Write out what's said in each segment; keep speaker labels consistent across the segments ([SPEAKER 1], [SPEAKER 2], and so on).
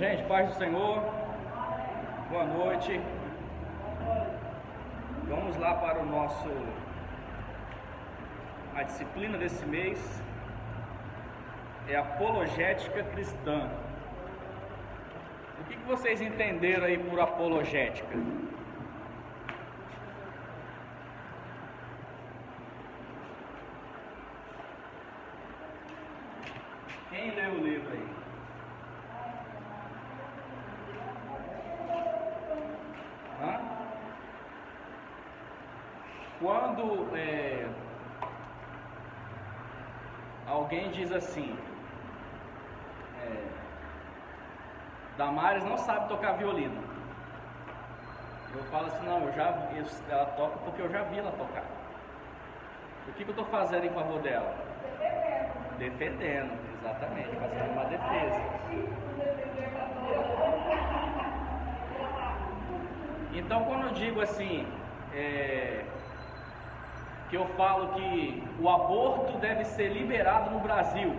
[SPEAKER 1] Gente, paz do Senhor, boa noite. Vamos lá para a disciplina desse mês, é apologética cristã. O que vocês entenderam aí por apologética? Quem leu o livro aí? Quando alguém diz assim, Damares não sabe tocar violino, eu falo assim, não, ela toca porque eu já vi ela tocar. O que eu estou fazendo em favor dela? Defendendo, exatamente, fazendo uma defesa. Então, quando eu digo assim, que eu falo que o aborto deve ser liberado no Brasil,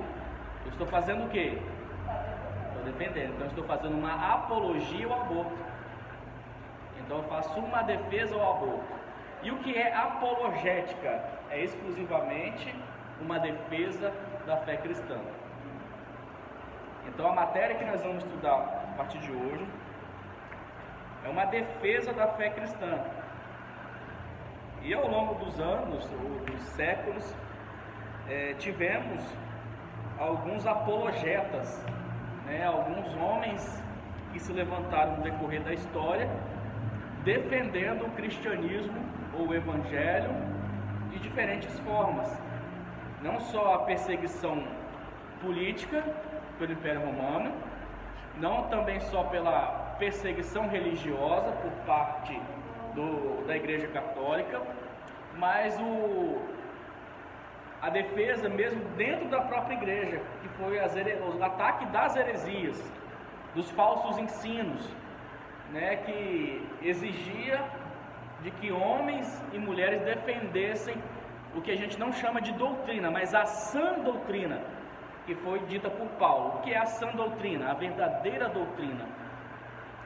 [SPEAKER 1] eu estou fazendo o quê? Estou defendendo. Então eu estou fazendo uma apologia ao aborto. Então eu faço uma defesa ao aborto. E o que é apologética? É exclusivamente uma defesa da fé cristã. Então a matéria que nós vamos estudar a partir de hoje é uma defesa da fé cristã. E ao longo dos anos, ou dos séculos, tivemos alguns apologetas, alguns homens que se levantaram no decorrer da história, defendendo o cristianismo ou o evangelho de diferentes formas. Não só a perseguição política pelo Império Romano, não também só pela perseguição religiosa por parte da Igreja Católica, mas a defesa mesmo dentro da própria Igreja, que foi o ataque das heresias, dos falsos ensinos, que exigia de que homens e mulheres defendessem o que a gente não chama de doutrina, mas a sã doutrina, que foi dita por Paulo. O que é a sã doutrina? A verdadeira doutrina.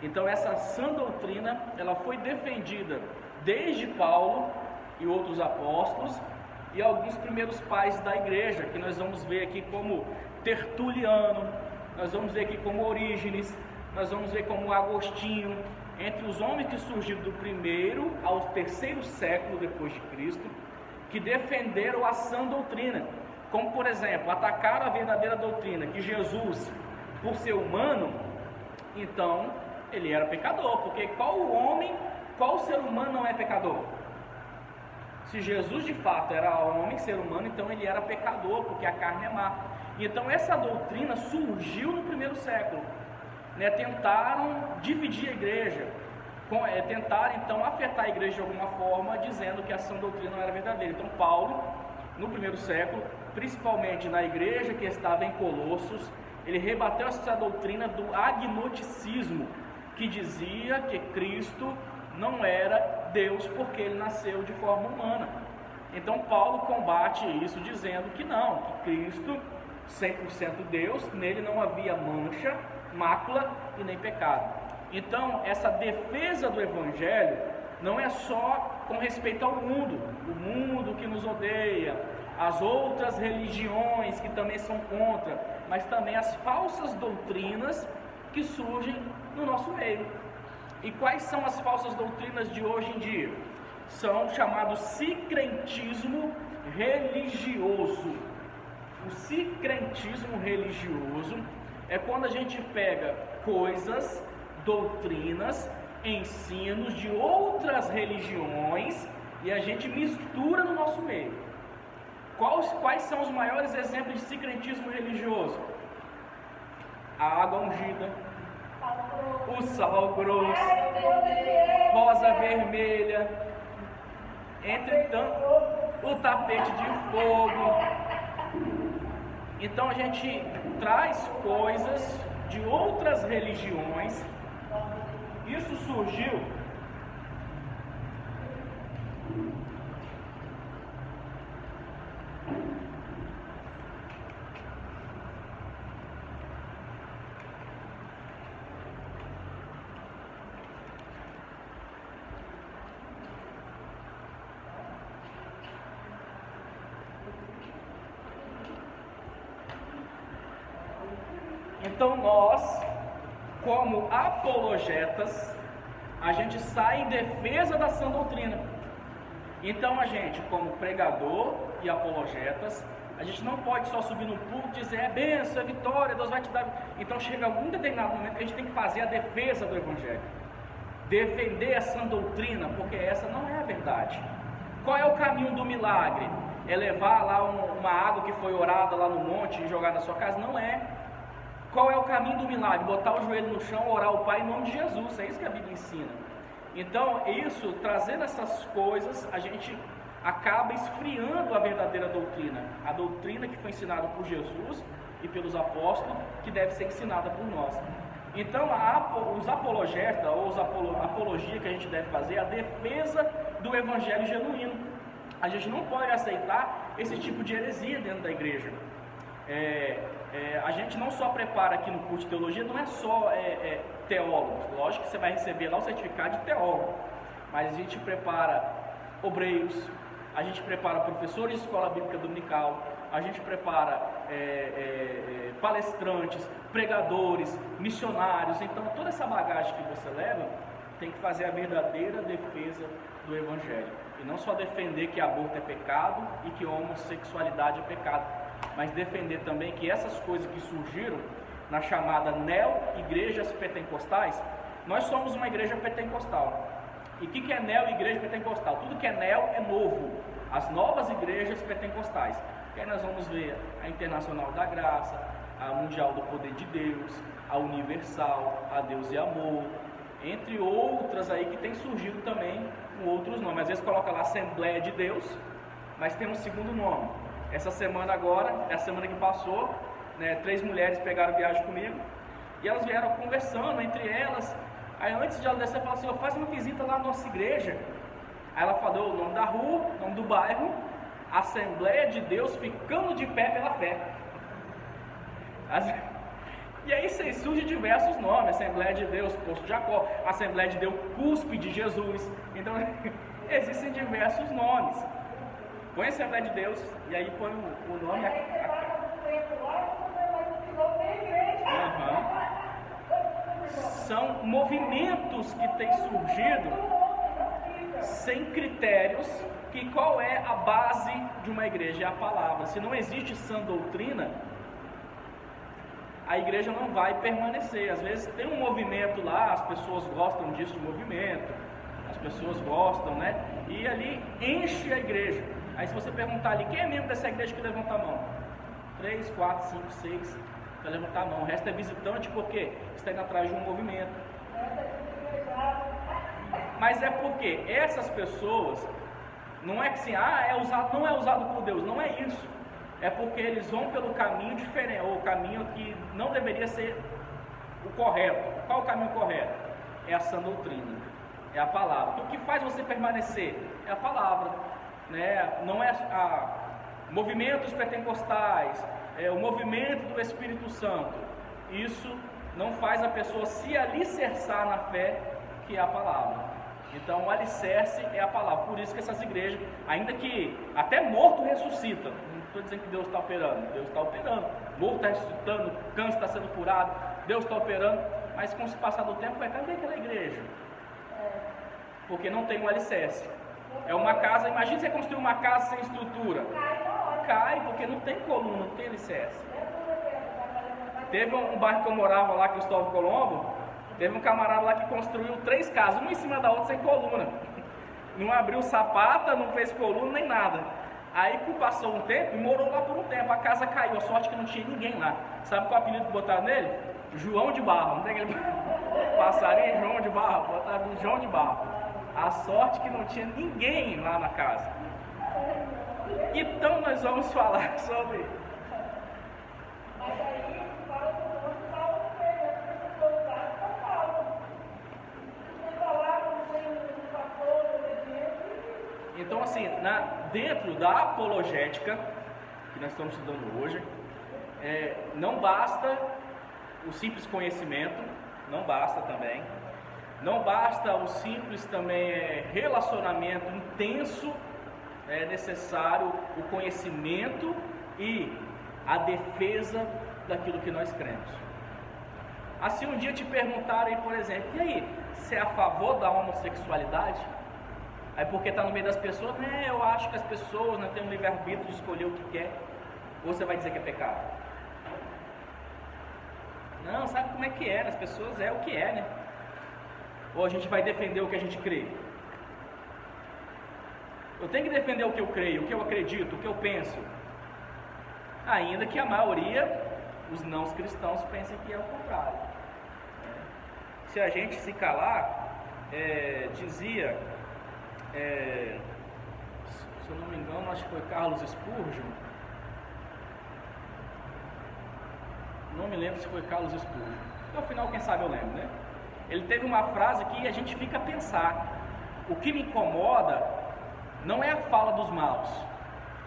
[SPEAKER 1] Então essa sã doutrina, ela foi defendida desde Paulo e outros apóstolos e alguns primeiros pais da igreja, que nós vamos ver aqui como Tertuliano, nós vamos ver aqui como Orígenes, nós vamos ver como Agostinho, entre os homens que surgiram do primeiro ao terceiro século depois de Cristo, que defenderam a sã doutrina, como por exemplo, atacaram a verdadeira doutrina, que Jesus, por ser humano, então ele era pecador, porque qual ser humano não é pecador? Se Jesus de fato era homem, ser humano, então ele era pecador, porque a carne é má. Então essa doutrina surgiu no primeiro século, tentaram dividir a igreja, tentaram então afetar a igreja de alguma forma, dizendo que a sã doutrina não era verdadeira. Então Paulo, no primeiro século, principalmente na igreja que estava em Colossos, ele rebateu essa doutrina do agnosticismo, que dizia que Cristo não era Deus porque ele nasceu de forma humana. Então Paulo combate isso dizendo que não, que Cristo, 100% Deus, nele não havia mancha, mácula e nem pecado. Então essa defesa do evangelho não é só com respeito ao mundo, o mundo que nos odeia, as outras religiões que também são contra, mas também as falsas doutrinas que surgem no nosso meio. E quais são as falsas doutrinas de hoje em dia? São chamados sincretismo religioso. O sincretismo religioso é quando a gente pega coisas, doutrinas, ensinos de outras religiões e a gente mistura no nosso meio. Quais são os maiores exemplos de sincretismo religioso? A água ungida, o sal grosso, rosa vermelha, entretanto, o tapete de fogo. Então a gente traz coisas de outras religiões. Isso surgiu Então nós, como apologetas, a gente sai em defesa da sã doutrina. Então a gente, como pregador e apologetas, a gente não pode só subir no púlpito e dizer é bênção, é vitória, Deus vai te dar. Então chega algum determinado momento que a gente tem que fazer a defesa do Evangelho, defender a sã doutrina, porque essa não é a verdade. Qual é o caminho do milagre? É levar lá uma água que foi orada lá no monte e jogar na sua casa? Não é. Qual é o caminho do milagre? Botar o joelho no chão, orar ao Pai em nome de Jesus. É isso que a Bíblia ensina. Então, isso, trazendo essas coisas, a gente acaba esfriando a verdadeira doutrina. A doutrina que foi ensinada por Jesus e pelos apóstolos, que deve ser ensinada por nós. Então, os apologetas, ou a apologia que a gente deve fazer, é a defesa do Evangelho genuíno. A gente não pode aceitar esse tipo de heresia dentro da igreja. A gente não só prepara aqui no curso de teologia, não é só teólogos. Lógico que você vai receber lá o certificado de teólogo, mas a gente prepara obreiros, a gente prepara professores de escola bíblica dominical, a gente prepara palestrantes, pregadores, missionários. Então toda essa bagagem que você leva tem que fazer a verdadeira defesa do Evangelho, e não só defender que aborto é pecado e que homossexualidade é pecado, mas defender também que essas coisas que surgiram na chamada neo-igrejas pentecostais, nós somos uma igreja pentecostal. E o que é neo-igreja pentecostal? Tudo que é neo é novo, as novas igrejas pentecostais. Que aí nós vamos ver a Internacional da Graça, a Mundial do Poder de Deus, a Universal, a Deus e Amor, entre outras aí que tem surgido também com outros nomes. Às vezes coloca lá Assembleia de Deus, mas tem um segundo nome. Essa semana agora, a semana que passou, 3 mulheres pegaram viagem comigo e elas vieram conversando entre elas. Aí antes de ela descer, ela falou assim: faz uma visita lá na nossa igreja. Aí ela falou o nome da rua, o nome do bairro, Assembleia de Deus ficando de pé pela fé. E aí surgem diversos nomes: Assembleia de Deus Posto de Jacó, Assembleia de Deus Cúspide de Jesus. Então existem diversos nomes. Põe a Assembleia de Deus e aí põe o nome. São movimentos que têm surgido sem critérios. Que qual é a base de uma igreja? É a palavra. Se não existe sã doutrina, a igreja não vai permanecer. Às vezes tem um movimento lá, as pessoas gostam disso de movimento, as pessoas gostam, e ali enche a igreja. Aí se você perguntar ali, quem é membro dessa igreja, que levanta a mão? 3, 4, 5, 6 vai levantar a mão. O resto é visitante porque está indo atrás de um movimento. Mas é porque essas pessoas, não é que assim, não é usado por Deus, não é isso. É porque eles vão pelo caminho diferente, ou o caminho que não deveria ser o correto. Qual é o caminho correto? É a sã doutrina, é a palavra. Então, o que faz você permanecer? É a palavra, não é movimentos pentecostais, o movimento do Espírito Santo. Isso não faz a pessoa se alicerçar na fé, que é a palavra. Então o alicerce é a palavra. Por isso que essas igrejas, ainda que até morto ressuscita, não estou dizendo que Deus está operando, Deus está operando, morto está ressuscitando, câncer está sendo curado, Deus está operando, mas com o passar do tempo, cadê aquela igreja? Porque não tem um alicerce. É uma casa, imagina você construir uma casa sem estrutura. Cai porque não tem coluna, não tem alicerce. Teve um bairro que eu morava lá, Cristóvão Colombo. Teve um camarada lá que construiu 3 casas, uma em cima da outra, sem coluna. Não abriu sapata, não fez coluna, nem nada. Aí passou um tempo e morou lá por um tempo. A casa caiu, a sorte que não tinha ninguém lá. Sabe qual é o apelido que botaram nele? João de Barro. Não tem aquele passarinho? João de Barro. Botaram João de Barro. A sorte que não tinha ninguém lá na casa. Então nós vamos falar sobre... Então assim, dentro da apologética, que nós estamos estudando hoje, não basta o simples conhecimento, não basta também, não basta o simples também relacionamento intenso, é necessário o conhecimento e a defesa daquilo que nós cremos. Assim um dia te perguntarem, por exemplo, e aí, você é a favor da homossexualidade? Aí porque está no meio das pessoas, né, eu acho que as pessoas, né, têm um livre-arbítrio de escolher o que quer. Ou você vai dizer que é pecado? Não, sabe como é que é, as pessoas é o que é, né? Ou a gente vai defender o que a gente crê? Eu tenho que defender o que eu creio, o que eu acredito, o que eu penso. Ainda que a maioria, os não cristãos, pensem que é o contrário. Se a gente se calar, dizia, se eu não me engano, acho que foi Carlos Spurgeon, não me lembro se foi Carlos Spurgeon, no final quem sabe eu lembro, né? Ele teve uma frase que a gente fica a pensar: o que me incomoda não é a fala dos maus,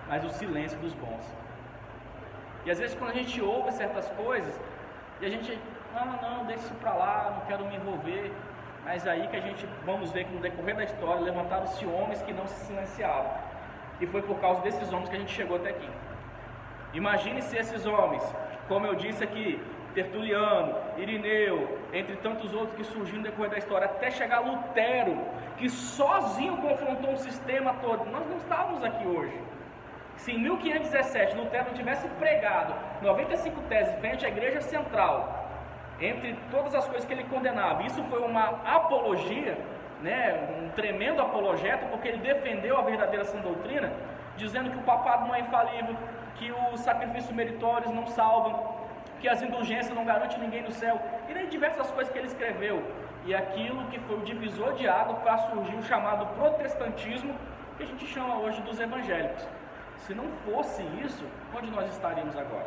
[SPEAKER 1] mas o silêncio dos bons. E às vezes quando a gente ouve certas coisas, e a gente, não, deixa isso pra lá, não quero me envolver. Mas aí que a gente, vamos ver que no decorrer da história, levantaram-se homens que não se silenciaram. E foi por causa desses homens que a gente chegou até aqui. Imagine se esses homens, como eu disse aqui, Tertuliano, Irineu, entre tantos outros que surgiram no decorrer da história, até chegar Lutero, que sozinho confrontou um sistema todo. Nós não estávamos aqui hoje. Se em 1517 Lutero não tivesse pregado 95 teses frente à igreja central, entre todas as coisas que ele condenava, isso foi uma apologia, né, um tremendo apologeta, porque ele defendeu a verdadeira sã doutrina, dizendo que o papado não é infalível, que os sacrifícios meritórios não salvam, que as indulgências não garantem ninguém no céu, e nem diversas coisas que ele escreveu. E aquilo que foi o divisor de água para surgir o chamado protestantismo, que a gente chama hoje dos evangélicos. Se não fosse isso, onde nós estaríamos agora?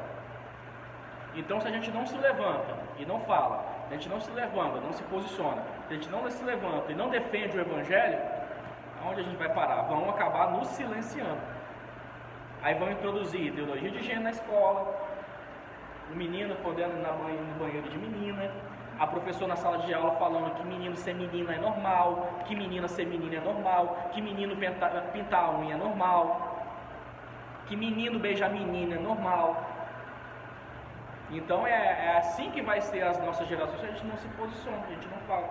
[SPEAKER 1] Então, se a gente não se levanta e não fala, a gente não se levanta, não se posiciona, a gente não se levanta e não defende o evangelho, aonde a gente vai parar? Vão acabar nos silenciando. Aí vão introduzir ideologia de gênero na escola, o menino podendo ir no banheiro de menina, a professora na sala de aula falando que menino ser menina é normal, que menina ser menina é normal, que menino pintar a unha é normal, que menino beijar menina é normal. Então é assim que vai ser as nossas gerações, se a gente não se posiciona, a gente não fala.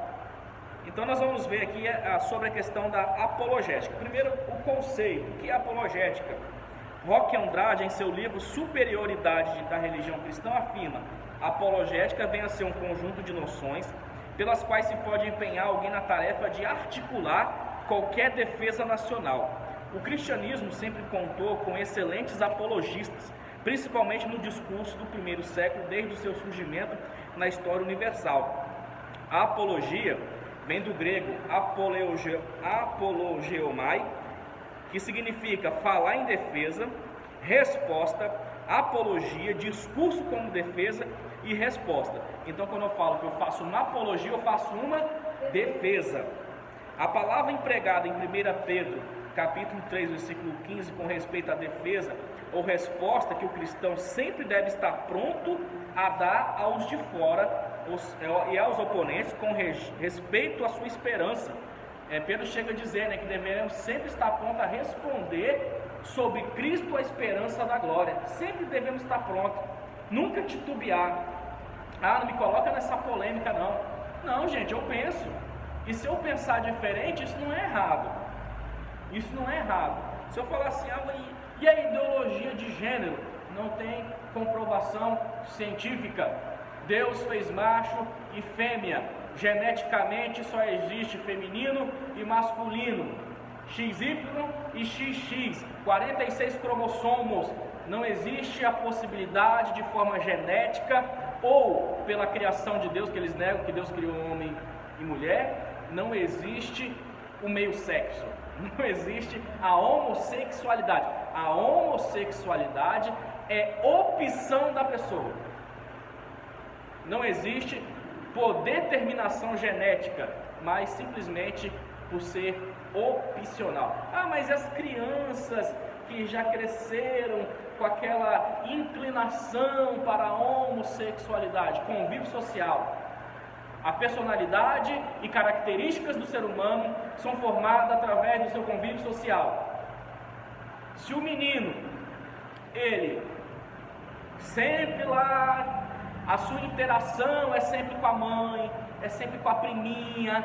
[SPEAKER 1] Então nós vamos ver aqui sobre a questão da apologética. Primeiro, o conceito, o que é apologética? Roque Andrade, em seu livro Superioridade da Religião Cristã, afirma: a apologética vem a ser um conjunto de noções pelas quais se pode empenhar alguém na tarefa de articular qualquer defesa nacional. O cristianismo sempre contou com excelentes apologistas, principalmente no discurso do primeiro século, desde o seu surgimento na história universal. A apologia vem do grego apologeomai, que significa falar em defesa, resposta, apologia, discurso como defesa e resposta. Então, quando eu falo que eu faço uma apologia, eu faço uma defesa. A palavra empregada em 1 Pedro, capítulo 3, versículo 15, com respeito à defesa ou resposta que o cristão sempre deve estar pronto a dar aos de fora e aos oponentes com respeito à sua esperança. Pedro chega a dizer, né, que devemos sempre estar pronto a responder sobre Cristo, a esperança da glória. Sempre devemos estar prontos, nunca titubear. Não me coloca nessa polêmica não. Não, gente, eu penso. E se eu pensar diferente, isso não é errado. Isso não é errado. Se eu falar assim, e a ideologia de gênero? Não tem comprovação científica. Deus fez macho e fêmea. Geneticamente só existe feminino e masculino. XY e XX. 46 cromossomos. Não existe a possibilidade de forma genética ou pela criação de Deus, que eles negam que Deus criou homem e mulher. Não existe o meio sexo. Não existe a homossexualidade. A homossexualidade é opção da pessoa. Não existe por determinação genética, mas simplesmente por ser opcional. Mas as crianças que já cresceram com aquela inclinação para a homossexualidade, convívio social, a personalidade e características do ser humano são formadas através do seu convívio social. Se o menino, ele sempre lá a sua interação é sempre com a mãe, é sempre com a priminha,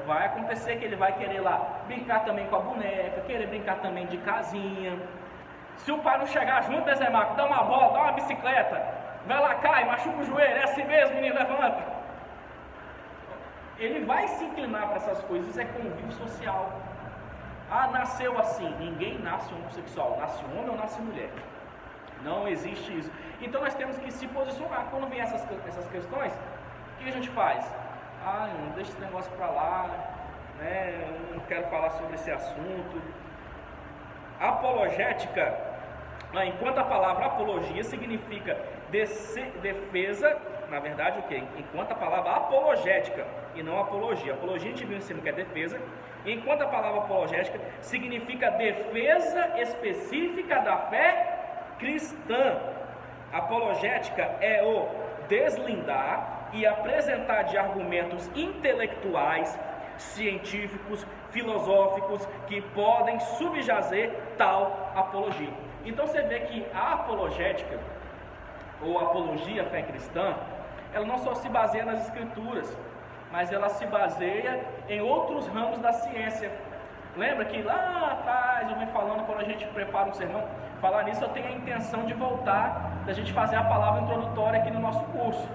[SPEAKER 1] vai acontecer que ele vai querer lá brincar também com a boneca, querer brincar também de casinha. Se o pai não chegar junto, Zé Marco, dá uma bola, dá uma bicicleta, vai lá, cai, machuca o joelho, é assim mesmo, menino, levanta. Ele vai se inclinar para essas coisas, isso é convívio social. Ah, nasceu assim. Ninguém nasce homossexual, nasce homem ou nasce mulher. Não existe isso. Então nós temos que se posicionar. Quando vem essas questões, o que a gente faz? Ah, não deixa esse negócio para lá, né? Eu não quero falar sobre esse assunto. Apologética, enquanto a palavra apologia significa defesa, na verdade o que? Enquanto a palavra apologética e não apologia. Apologia a gente viu em cima que é defesa, enquanto a palavra apologética significa defesa específica da fé cristã. Apologética é o deslindar e apresentar de argumentos intelectuais, científicos, filosóficos que podem subjazer tal apologia. Então você vê que a apologética ou apologia à fé cristã, ela não só se baseia nas escrituras, mas ela se baseia em outros ramos da ciência. Lembra que lá atrás eu venho falando, quando a gente prepara um sermão, falar nisso eu tenho a intenção de voltar, da gente fazer a palavra introdutória aqui no nosso curso,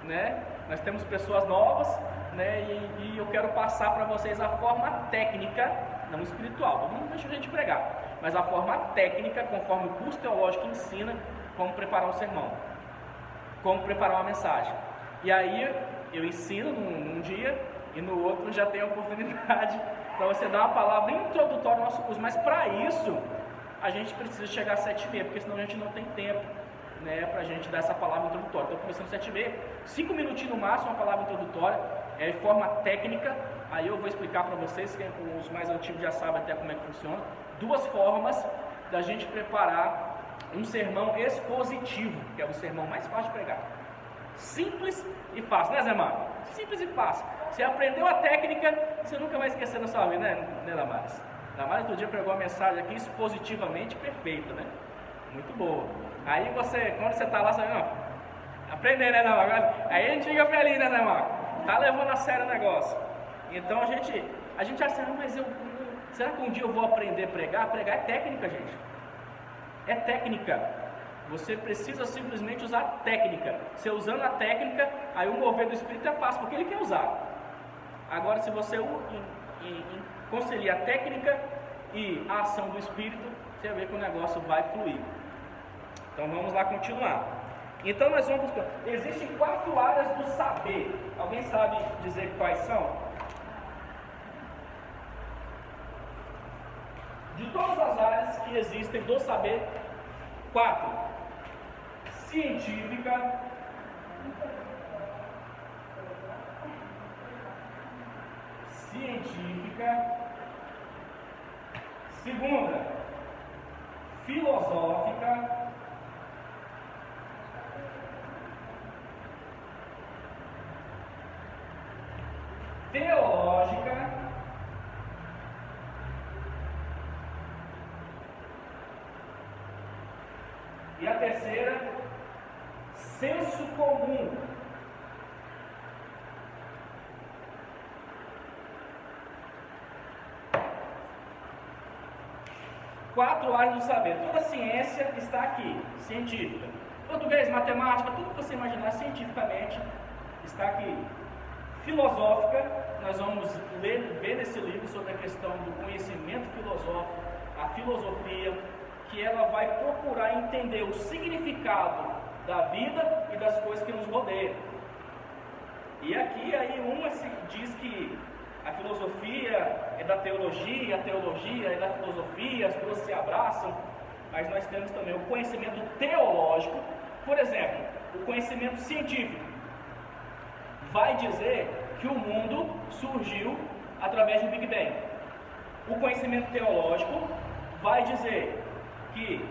[SPEAKER 1] né? Nós temos pessoas novas, né? E eu quero passar para vocês a forma técnica, não espiritual, não deixa a gente pregar, mas a forma técnica, conforme o curso teológico ensina, como preparar um sermão, como preparar uma mensagem. E aí eu ensino num dia e no outro já tem a oportunidade para você dar uma palavra introdutória ao nosso curso. Mas para isso a gente precisa chegar às 7h30, porque senão a gente não tem tempo, né, para a gente dar essa palavra introdutória. Então começando às 7h30, 5 minutinhos no máximo, uma palavra introdutória, de forma técnica. Aí eu vou explicar para vocês, que os mais antigos já sabem até como é que funciona, 2 formas da gente preparar um sermão expositivo, que é o sermão mais fácil de pregar. Simples e fácil, né, Zé Mário? Simples e fácil. Você aprendeu a técnica, você nunca vai esquecer na sua vida, né, Damares? Damares outro dia pregou uma mensagem aqui expositivamente perfeita, né? Muito boa. Aí você, quando você está lá, você vai, aprender, né, Damares? Aí a gente fica feliz, né, Zé Mário? Tá levando a sério o negócio. Então a gente acha, mas será que um dia eu vou aprender a pregar? Pregar é técnica, gente. É técnica. Você precisa simplesmente usar técnica. Você usando a técnica, aí o mover do Espírito é fácil, porque ele quer usar. Agora, se você conciliar a técnica e a ação do Espírito, você vai ver que o negócio vai fluir. Então vamos lá continuar. Então nós vamos... Existem 4 áreas do saber. Alguém sabe dizer quais são? De todas as áreas que existem do saber, 4: científica, segunda, filosófica, teológica, e a terceira, senso comum. Quatro áreas do saber. Toda a ciência está aqui, científica. Português, matemática, tudo que você imaginar cientificamente está aqui. Filosófica, nós vamos ver nesse livro sobre a questão do conhecimento filosófico, a filosofia, que ela vai procurar entender o significado da vida e das coisas que nos rodeiam. E aqui aí uma se diz que a filosofia é da teologia, a teologia é da filosofia, as duas se abraçam, mas nós temos também o conhecimento teológico. Por exemplo, o conhecimento científico vai dizer que o mundo surgiu através do Big Bang. O conhecimento teológico vai dizer que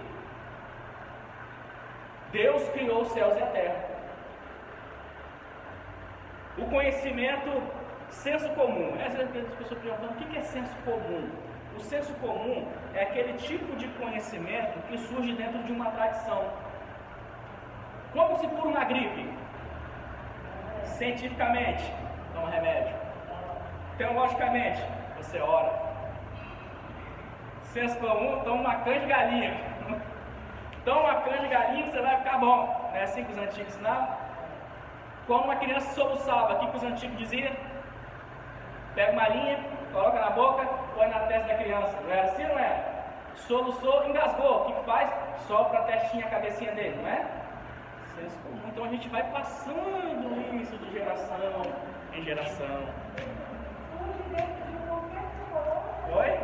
[SPEAKER 1] Deus criou os céus e a terra. O conhecimento senso comum. Às vezes as pessoas perguntam, o que é senso comum? O senso comum é aquele tipo de conhecimento que surge dentro de uma tradição. Como se cura uma gripe? Cientificamente, toma remédio. Teologicamente, você ora. Senso comum, toma uma canja de galinha. Toma uma canja de galinha que você vai ficar bom. Não é assim que os antigos ensinavam? Quando uma criança soluçava, o que os antigos diziam? Pega uma linha, coloca na boca, põe na testa da criança. Não era assim, não é? Soluçou, engasgou. O que faz? Sopra a testinha, a cabecinha dele, não é? Senso comum. Então a gente vai passando isso de geração em geração. Oi?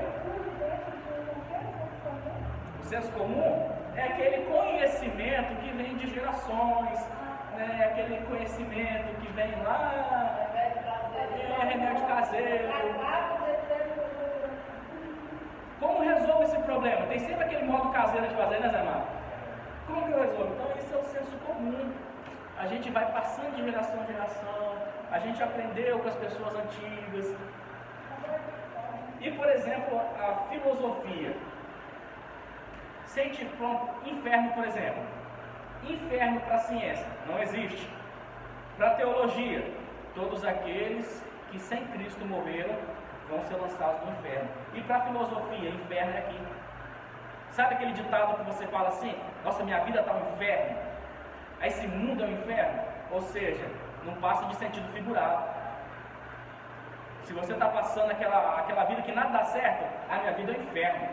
[SPEAKER 1] O senso comum é aquele conhecimento que vem de gerações, né? Aquele conhecimento que vem lá, remédio caseiro. Como resolve esse problema? Tem sempre aquele modo caseiro de fazer, né, Zé Marcos? Como que eu resolvo? Então esse é o senso comum. A gente vai passando de geração em geração, a gente aprendeu com as pessoas antigas. E, por exemplo, a filosofia. Sente pronto, inferno, por exemplo. Inferno para a ciência, não existe. Para a teologia, todos aqueles que sem Cristo morreram vão ser lançados no inferno. E para a filosofia, inferno é aqui. Sabe aquele ditado que você fala assim: nossa, minha vida está um inferno, esse mundo é um inferno? Ou seja, não passa de sentido figurado. Se você está passando aquela vida que nada dá certo, a minha vida é um inferno.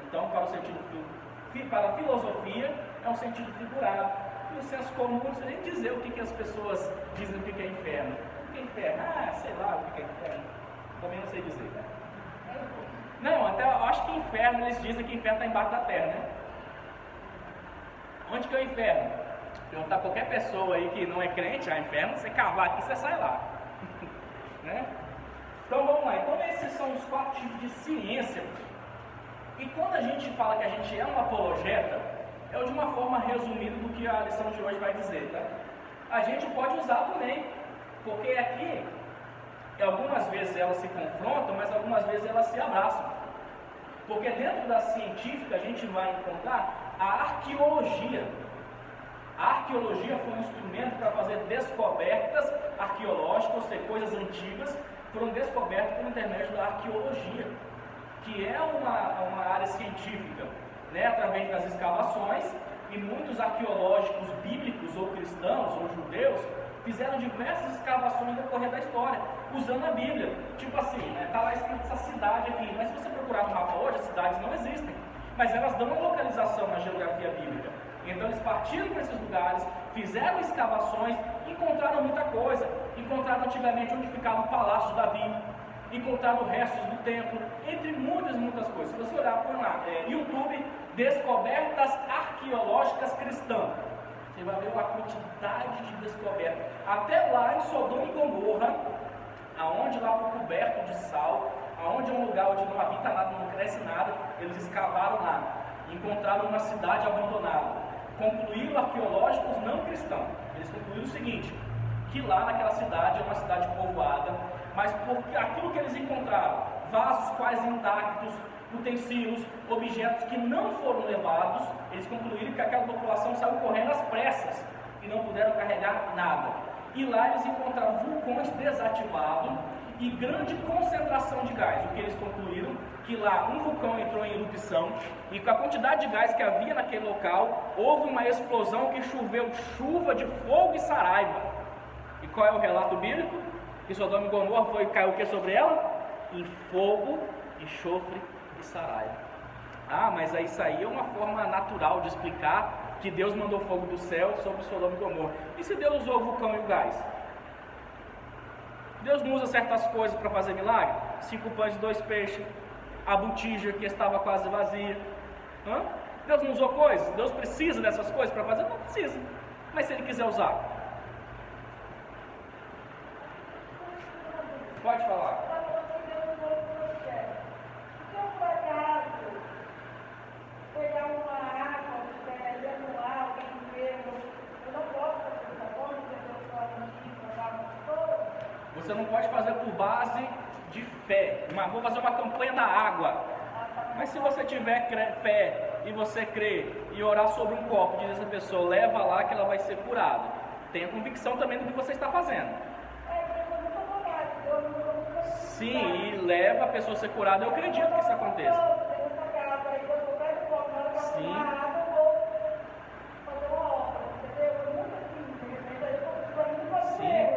[SPEAKER 1] Então, para a filosofia, é um sentido figurado. E o senso comum, não sei nem dizer o que as pessoas dizem o que é inferno. O que é inferno? Ah, sei lá o que é inferno. Também não sei dizer. Não, até eu acho que inferno, eles dizem que inferno está embaixo da terra, né? Onde que é o inferno? Perguntar a qualquer pessoa aí que não é crente, inferno, você cavar aqui, você sai lá. Né? Então vamos lá, então esses são os 4 tipos de ciência. E quando a gente fala que a gente é um apologeta, é de uma forma resumida do que a lição de hoje vai dizer, tá? A gente pode usar também, porque aqui, algumas vezes elas se confrontam, mas algumas vezes elas se abraçam. Porque dentro da científica a gente vai encontrar a arqueologia. A arqueologia foi um instrumento para fazer descobertas arqueológicas, ou seja, coisas antigas, foram descobertas por intermédio da arqueologia, que é uma área científica, né, através das escavações, e muitos arqueológicos bíblicos ou cristãos ou judeus fizeram diversas escavações no decorrer da história, usando a Bíblia. Tipo assim, está lá escrito essa cidade aqui, mas se você procurar no mapa hoje, as cidades não existem, mas elas dão uma localização na geografia bíblica. Então eles partiram para esses lugares, fizeram escavações, encontraram muita coisa. Encontraram antigamente onde ficava o palácio de Davi, encontraram restos do templo, entre muitas coisas. Se você olhar por lá, YouTube, descobertas arqueológicas cristãs, você vai ver uma quantidade de descobertas. Até lá em Sodoma e Gomorra, aonde lá foi coberto de sal, aonde é um lugar onde não habita nada, não cresce nada, eles escavaram lá, encontraram uma cidade abandonada. Concluíram arqueológicos não cristãos. Eles concluíram o seguinte: que lá naquela cidade é uma cidade povoada, mas porque aquilo que eles encontraram, vasos quase intactos, utensílios, objetos que não foram levados, eles concluíram que aquela população saiu correndo às pressas e não puderam carregar nada. E lá eles encontraram vulcões desativados e grande concentração de gás. O que eles concluíram? Que lá um vulcão entrou em erupção e com a quantidade de gás que havia naquele local, houve uma explosão que choveu chuva de fogo e saraiva. E qual é o relato bíblico? Que Sodoma e Gomorra caiu o que sobre ela? Em fogo, enxofre e saraiva. Ah, mas isso aí é uma forma natural de explicar que Deus mandou fogo do céu sobre Sodoma e Gomorra. E se Deus usou o vulcão e o gás? Deus não usa certas coisas para fazer milagre? 5 pães e 2 peixes, a botija que estava quase vazia. Deus não usou coisas? Deus precisa dessas coisas para fazer? Não precisa. Mas se Ele quiser usar, pode falar.
[SPEAKER 2] Pegar uma água, dentro do ar, alguém enfermo, eu não posso fazer essa coisa,
[SPEAKER 1] você não pode fazer por base de fé. Vou fazer uma campanha da água. Mas se você tiver fé e você crer e orar sobre um copo, diz essa pessoa, leva lá que ela vai ser curada. Tenha convicção também do que você está fazendo. Sim, e leva a pessoa a ser curada, eu acredito que isso aconteça. Sim. Sim,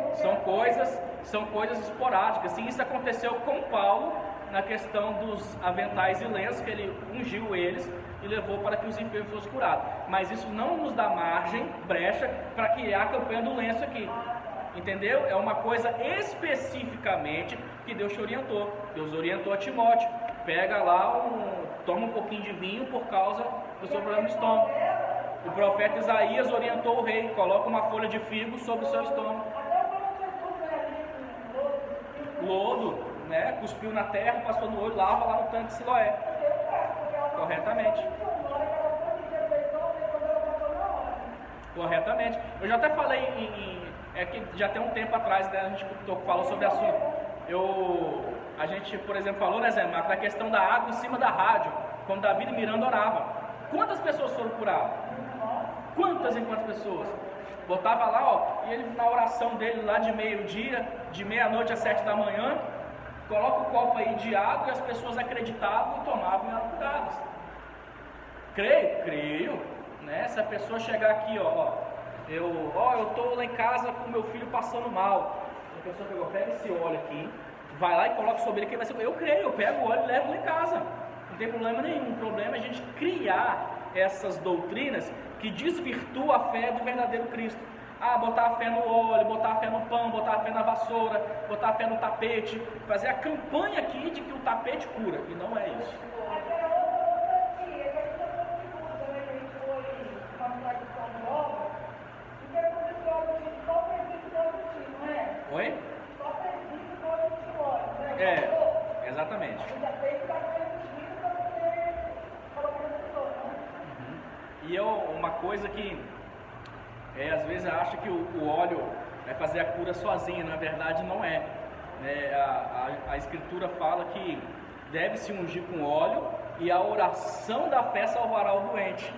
[SPEAKER 1] são coisas esporádicas. Sim, isso aconteceu com Paulo na questão dos aventais e lenços, que ele ungiu eles e levou para que os enfermos fossem curados. Mas isso não nos dá margem, brecha, para criar a campanha do lenço aqui. Entendeu? É uma coisa especificamente que Deus te orientou. Deus orientou a Timóteo. Pega lá, toma um pouquinho de vinho por causa do seu problema de estômago. O profeta Isaías orientou o rei, coloca uma folha de figo sobre o seu estômago. Lodo, né? Cuspiu na terra, passou no olho, lava lá no tanque de Siloé. Corretamente. Corretamente. Eu já até falei que já tem um tempo atrás, né, a gente falou sobre o assunto. A gente, por exemplo, falou, né, Zé Marco, da questão da água em cima da rádio, quando Davi e Miranda oravam. Quantas pessoas foram curadas? Quantas e quantas pessoas? Botava lá, ó, e ele na oração dele lá de meio-dia, de meia-noite às 7 da manhã, coloca o copo aí de água e as pessoas acreditavam e tomavam e eram curadas. Creio, né? Se a pessoa chegar aqui, eu tô lá em casa com meu filho passando mal. A pessoa pegou, pega esse óleo aqui, vai lá e coloca sobre ele que vai ser. Eu creio, eu pego o óleo e levo lá em casa. Não tem problema nenhum. O problema é a gente criar essas doutrinas que desvirtuam a fé do verdadeiro Cristo. Botar a fé no óleo, botar a fé no pão, botar a fé na vassoura, botar a fé no tapete, fazer a campanha aqui de que o tapete cura, e não é isso. Oi? Exatamente. E uma coisa que às vezes acha que o óleo vai fazer a cura sozinho, na verdade não é. A Escritura fala que deve-se ungir com óleo e a oração da fé salvará o doente.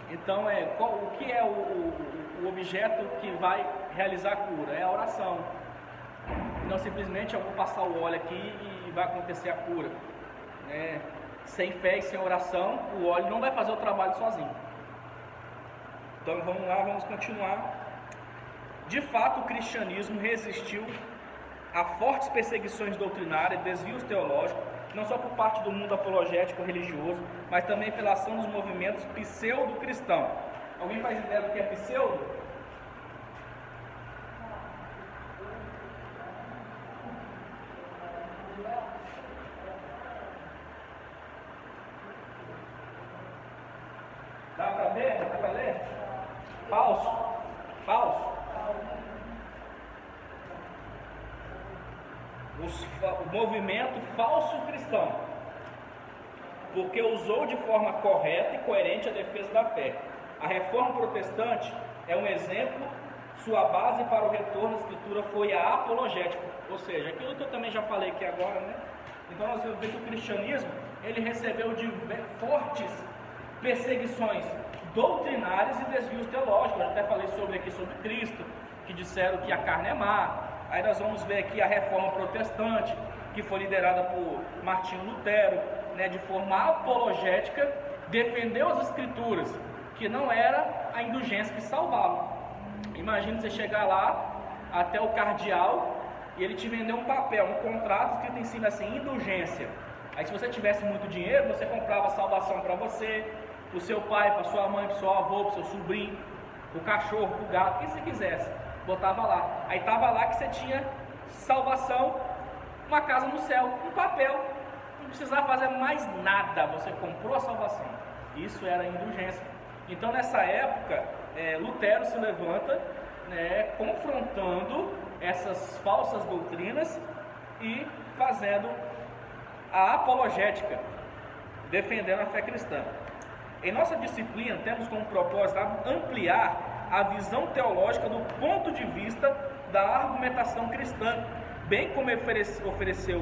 [SPEAKER 1] Então, o que é o objeto que vai realizar a cura? É a oração. Não simplesmente eu vou passar o óleo aqui e vai acontecer a cura. Sem fé e sem oração, o óleo não vai fazer o trabalho sozinho. Então vamos lá, vamos continuar. De fato, o cristianismo resistiu a fortes perseguições doutrinárias, desvios teológicos, não só por parte do mundo apologético religioso, mas também pela ação dos movimentos pseudo-cristãos. Alguém faz ideia do que é pseudo? Dá para ver? Dá para ler? Falso. O movimento falso cristão, porque usou de forma correta e coerente a defesa da fé. A reforma protestante é um exemplo. Sua base para o retorno à Escritura foi a apologética, ou seja, aquilo que eu também já falei aqui agora, né? Então nós vemos que o cristianismo ele recebeu de fortes perseguições doutrinárias e desvios teológicos. Eu até falei sobre Cristo, que disseram que a carne é má. Aí nós vamos ver aqui a reforma protestante, que foi liderada por Martinho Lutero, né, de forma apologética, defendeu as Escrituras, que não era a indulgência que salvava. Imagina você chegar lá até o cardeal e ele te vender um papel, um contrato escrito em cima assim, indulgência. Aí se você tivesse muito dinheiro, você comprava salvação para você, para o seu pai, para sua mãe, para o seu avô, para o seu sobrinho, para o cachorro, para o gato, quem você quisesse. Botava lá, aí estava lá que você tinha salvação, uma casa no céu, um papel, não precisava fazer mais nada, você comprou a salvação. Isso era indulgência. Então nessa época, Lutero se levanta, né, confrontando essas falsas doutrinas e fazendo a apologética, defendendo a fé cristã. Em nossa disciplina temos como propósito ampliar a visão teológica do ponto de vista da argumentação cristã, bem como ofereceu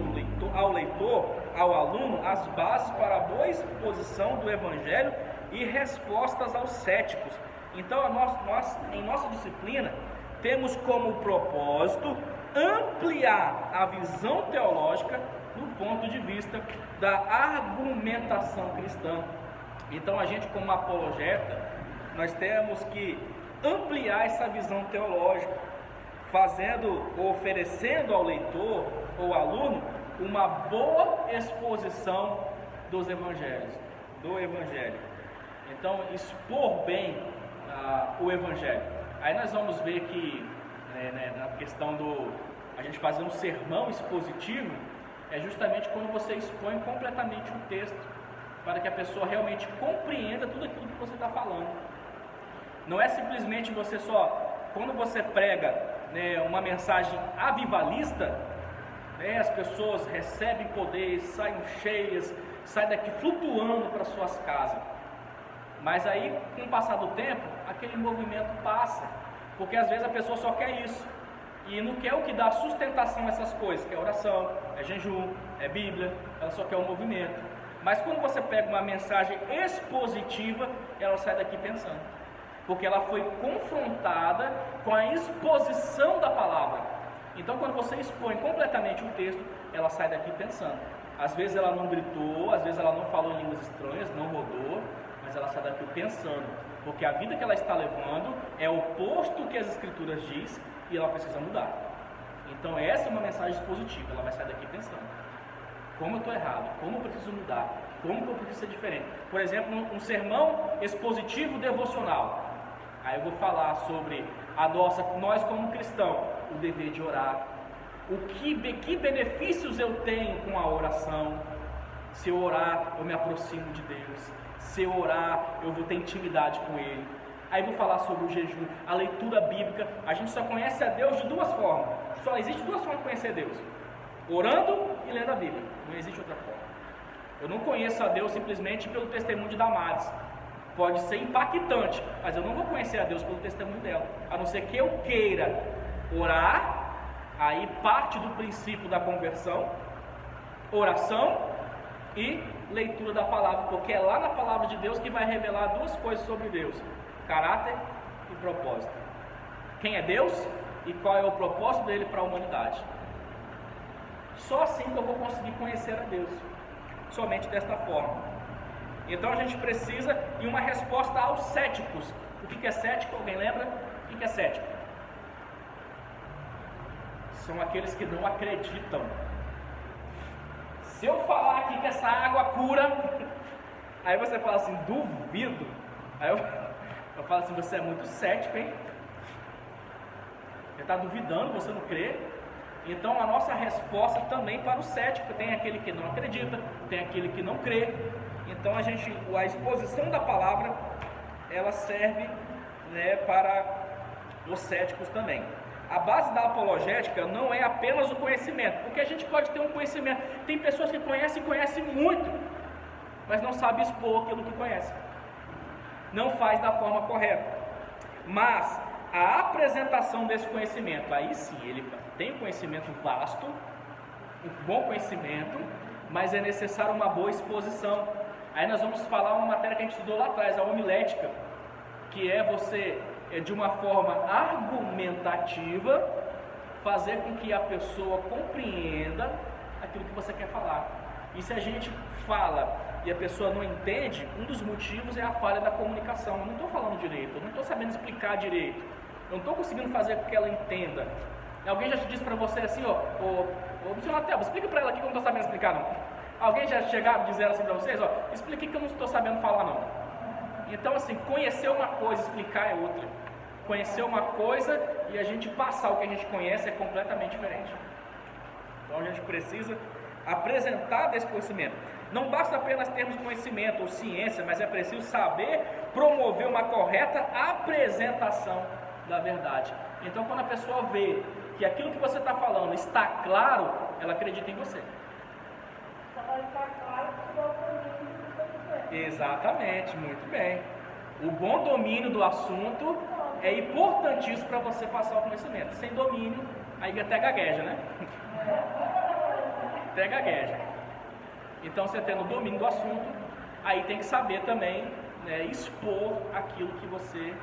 [SPEAKER 1] ao leitor, ao aluno, as bases para a boa exposição do Evangelho e respostas aos céticos. Então, em nossa disciplina, temos como propósito ampliar a visão teológica do ponto de vista da argumentação cristã. Então, a gente, como apologeta, nós temos que ampliar essa visão teológica, oferecendo ao leitor ou aluno uma boa exposição dos evangelhos, do evangelho. Então, expor bem o evangelho. Aí nós vamos ver que na questão a gente fazer um sermão expositivo é justamente quando você expõe completamente um texto, para que a pessoa realmente compreenda tudo aquilo que você está falando. Não é simplesmente você quando você prega uma mensagem avivalista, as pessoas recebem poder, saem cheias, saem daqui flutuando para suas casas. Mas aí, com o passar do tempo, aquele movimento passa, porque às vezes a pessoa só quer isso, e não quer o que dá sustentação a essas coisas, que é oração, é jejum, é Bíblia, ela só quer o movimento. Mas quando você pega uma mensagem expositiva, ela sai daqui pensando, porque ela foi confrontada com a exposição da palavra. Então, quando você expõe completamente o texto, ela sai daqui pensando. Às vezes ela não gritou, às vezes ela não falou em línguas estranhas, não rodou, mas ela sai daqui pensando, porque a vida que ela está levando é oposto ao que as Escrituras diz e ela precisa mudar. Então, essa é uma mensagem expositiva, ela vai sair daqui pensando: como eu estou errado, como eu preciso mudar, como que eu preciso ser diferente. Por exemplo, um sermão expositivo devocional. Aí eu vou falar sobre nós como cristãos, o dever de orar, que benefícios eu tenho com a oração. Se eu orar, eu me aproximo de Deus. Se eu orar, eu vou ter intimidade com Ele. Aí vou falar sobre o jejum, a leitura bíblica. A gente só conhece a Deus de duas formas. Só existe duas formas de conhecer Deus: orando e lendo a Bíblia. Não existe outra forma. Eu não conheço a Deus simplesmente pelo testemunho de Damares. Pode ser impactante, mas eu não vou conhecer a Deus pelo testemunho dela, a não ser que eu queira orar. Aí parte do princípio da conversão, oração e leitura da palavra, porque é lá na palavra de Deus que vai revelar duas coisas sobre Deus: caráter e propósito. Quem é Deus e qual é o propósito dele para a humanidade. Só assim que eu vou conseguir conhecer a Deus, somente desta forma. Então a gente precisa de uma resposta aos céticos. O que é cético? Alguém lembra? O que é cético? São aqueles que não acreditam. Se eu falar aqui que essa água cura, aí você fala assim: duvido. Aí eu falo assim: você é muito cético, hein? Você está duvidando, você não crê. Então a nossa resposta também para o cético: tem aquele que não acredita, tem aquele que não crê. Então a exposição da palavra, ela serve para os céticos também. A base da apologética não é apenas o conhecimento, porque a gente pode ter um conhecimento. Tem pessoas que conhecem muito, mas não sabem expor aquilo que conhecem, não faz da forma correta. Mas a apresentação desse conhecimento, aí sim, ele tem um conhecimento vasto, um bom conhecimento, mas é necessário uma boa exposição. Aí nós vamos falar uma matéria que a gente estudou lá atrás, a homilética, que é você, de uma forma argumentativa, fazer com que a pessoa compreenda aquilo que você quer falar. E se a gente fala e a pessoa não entende, um dos motivos é a falha da comunicação. Eu não estou falando direito, eu não estou sabendo explicar direito, eu não estou conseguindo fazer com que ela entenda. Alguém já te disse para você assim: ô missionário Telmo, explica para ela aqui que eu não estou sabendo explicar não. Alguém já chegaram dizendo assim para vocês: explique que eu não estou sabendo falar não. Então assim, conhecer uma coisa, explicar é outra. Conhecer uma coisa e a gente passar o que a gente conhece é completamente diferente. Então a gente precisa apresentar desse conhecimento. Não basta apenas termos conhecimento ou ciência, mas é preciso saber promover uma correta apresentação da verdade. Então quando a pessoa vê que aquilo que você está falando está claro, ela acredita em você. Exatamente, muito bem. O bom domínio do assunto é importantíssimo para você passar o conhecimento. Sem domínio, aí até gagueja, né? Até gagueja. Então, você tendo domínio do assunto, aí tem que saber também, né, expor aquilo que você,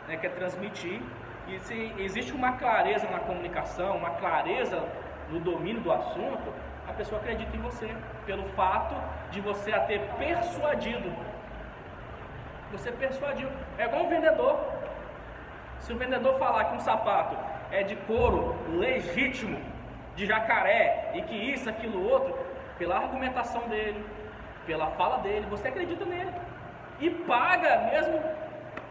[SPEAKER 1] né, quer transmitir. E se existe uma clareza na comunicação, uma clareza no domínio do assunto, a pessoa acredita em você, pelo fato de você a ter persuadido. Você persuadiu. É igual um vendedor. Se o vendedor falar que um sapato é de couro legítimo, de jacaré, e que isso, aquilo, outro, pela argumentação dele, pela fala dele, você acredita nele. E paga mesmo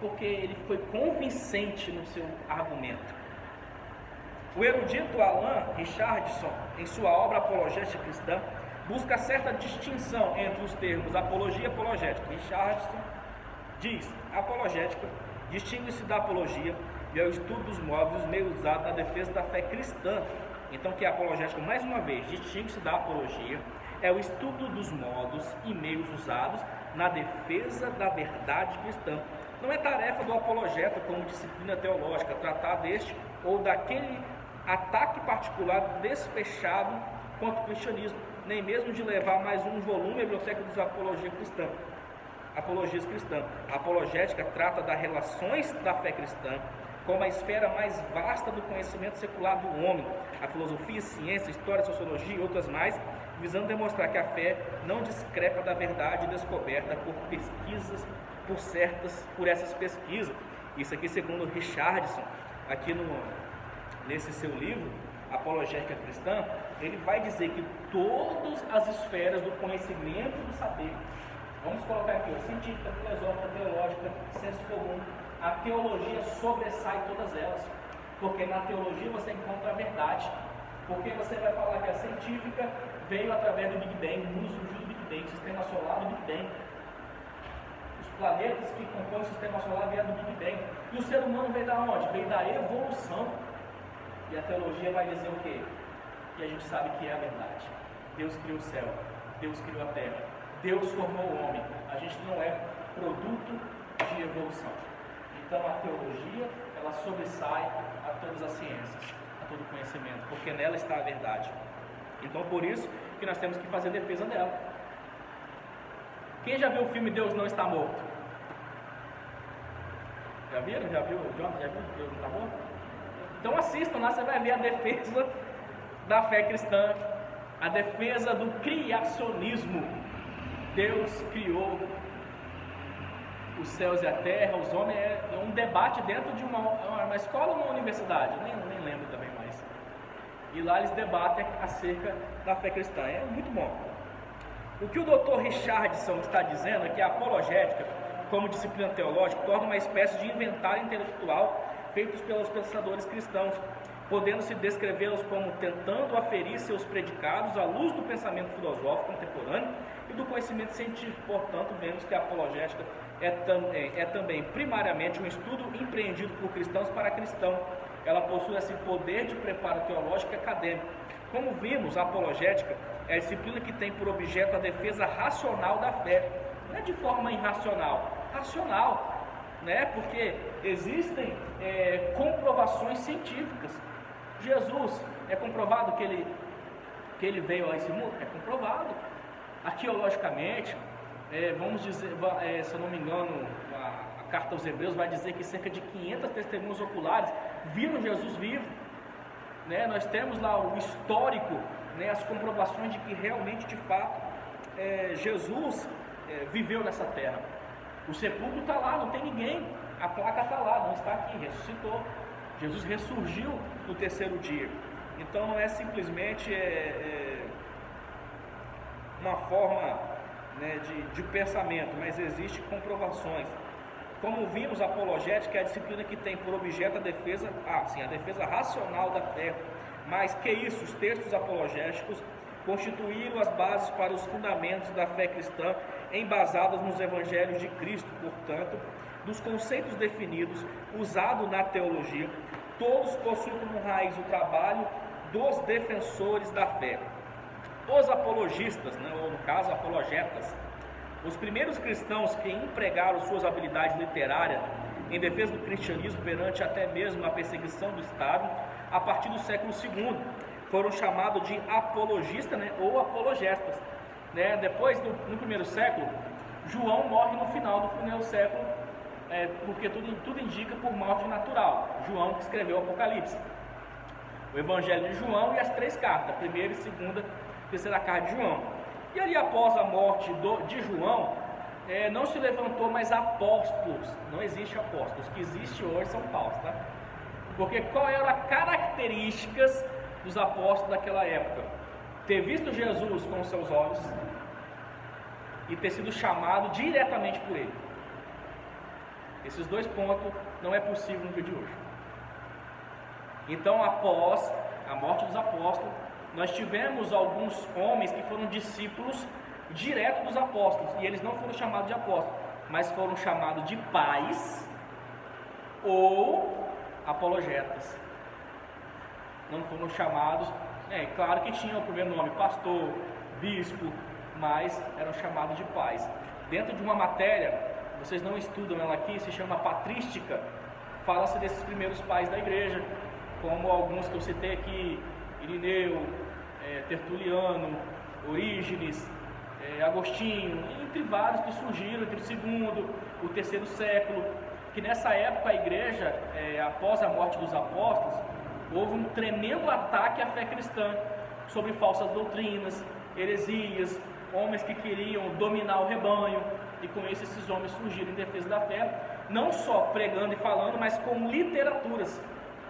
[SPEAKER 1] porque ele foi convincente no seu argumento. O erudito Alan Richardson, em sua obra Apologética Cristã, busca certa distinção entre os termos apologia e apologética. Richardson diz: a apologética distingue-se da apologia e é o estudo dos modos e os meios usados na defesa da fé cristã. Então, que a apologética, mais uma vez, distingue-se da apologia, é o estudo dos modos e meios usados na defesa da verdade cristã. Não é tarefa do apologeta, como disciplina teológica, tratar deste ou daquele ataque particular desfechado contra o cristianismo, nem mesmo de levar mais um volume à biblioteca dos apologias cristãs. A apologética trata das relações da fé cristã como a esfera mais vasta do conhecimento secular do homem, a filosofia, ciência, história, sociologia e outras mais, visando demonstrar que a fé não discrepa da verdade descoberta por pesquisas, por essas pesquisas. Isso aqui segundo Richardson, aqui nesse seu livro, Apologética Cristã, ele vai dizer que todas as esferas do conhecimento do saber, vamos colocar aqui, científica, filosófica, teológica, senso comum, a teologia sobressai todas elas, porque na teologia você encontra a verdade, porque você vai falar que a científica veio através do Big Bang, o mundo surgiu do Big Bang, o sistema solar do Big Bang, os planetas que compõem o sistema solar vieram do Big Bang, e o ser humano veio da onde? Veio da evolução. E a teologia vai dizer o quê? Que a gente sabe que é a verdade. Deus criou o céu, Deus criou a terra, Deus formou o homem. A gente não é produto de evolução. Então a teologia, ela sobressai a todas as ciências, a todo conhecimento, porque nela está a verdade. Então por isso que nós temos que fazer defesa dela. Quem já viu o filme Deus Não Está Morto? Já viram? Já viu? John, já viu Deus Não Está Morto? Então assistam lá, você vai ver a defesa da fé cristã, a defesa do criacionismo. Deus criou os céus e a terra, os homens, é um debate dentro de uma escola ou uma universidade, nem lembro também mais. E lá eles debatem acerca da fé cristã, é muito bom. O que o Dr. Richardson está dizendo é que a apologética, como disciplina teológica, torna uma espécie de inventário intelectual feitos pelos pensadores cristãos, podendo-se descrevê-los como tentando aferir seus predicados à luz do pensamento filosófico contemporâneo e do conhecimento científico. Portanto, vemos que a apologética é também primariamente um estudo empreendido por cristãos para cristão. Ela possui esse poder de preparo teológico e acadêmico. Como vimos, a apologética é a disciplina que tem por objeto a defesa racional da fé, não é de forma irracional, racional, né? Porque existem comprovações científicas. Jesus, é comprovado que ele veio a esse mundo? É comprovado. Arqueologicamente, vamos dizer, se eu não me engano, a carta aos Hebreus vai dizer que cerca de 500 testemunhas oculares viram Jesus vivo, né? Nós temos lá o histórico, né? As comprovações de que realmente, de fato, Jesus viveu nessa terra. O sepulcro está lá, não tem ninguém, a placa está lá, não está aqui, ressuscitou. Jesus ressurgiu no terceiro dia. Então não é simplesmente uma forma, né, de pensamento, mas existe comprovações. Como vimos, a apologética é a disciplina que tem por objeto a defesa racional da fé. Mas que isso, os textos apologéticos constituíram as bases para os fundamentos da fé cristã, embasadas nos evangelhos de Cristo. Portanto, dos conceitos definidos, usados na teologia, todos possuem como raiz o trabalho dos defensores da fé. Os apologistas, né, ou no caso apologetas, os primeiros cristãos que empregaram suas habilidades literárias em defesa do cristianismo perante até mesmo a perseguição do Estado, a partir do século II. Foram chamados de apologistas, né, ou apologestas. Né? Depois, no primeiro século, João morre no final do primeiro século, porque tudo indica por morte natural. João que escreveu o Apocalipse, o Evangelho de João e as 3 cartas, primeira, segunda, terceira carta de João. E ali após a morte de João, não se levantou mais apóstolos, não existe apóstolos, o que existe hoje são falsos, tá? Porque qual eram as características dos apóstolos daquela época? Ter visto Jesus com os seus olhos e ter sido chamado diretamente por ele. Esses 2 pontos não é possível no dia de hoje. Então, após a morte dos apóstolos, nós tivemos alguns homens que foram discípulos direto dos apóstolos, e eles não foram chamados de apóstolos, mas foram chamados de pais ou apologetas. Não foram chamados, claro que tinham o primeiro nome, pastor, bispo, mas eram chamados de pais. Dentro de uma matéria, vocês não estudam ela aqui, se chama patrística, fala-se desses primeiros pais da igreja, como alguns que eu citei aqui, Irineu, Tertuliano, Orígenes, Agostinho, entre vários que surgiram entre o segundo e o terceiro século, que nessa época a igreja, após a morte dos apóstolos, houve um tremendo ataque à fé cristã, sobre falsas doutrinas, heresias, homens que queriam dominar o rebanho, e com isso esses homens surgiram em defesa da fé, não só pregando e falando, mas com literaturas.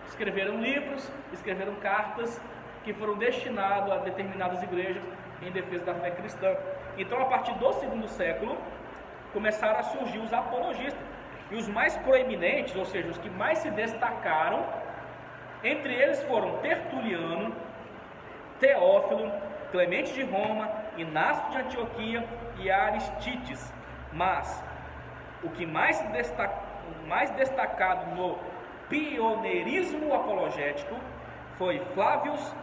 [SPEAKER 1] Escreveram livros, escreveram cartas que foram destinados a determinadas igrejas em defesa da fé cristã. Então, a partir do segundo século, começaram a surgir os apologistas. E os mais proeminentes, ou seja, os que mais se destacaram, entre eles foram Tertuliano, Teófilo, Clemente de Roma, Inácio de Antioquia e Aristides. Mas o que mais destacado no pioneirismo apologético foi Flávius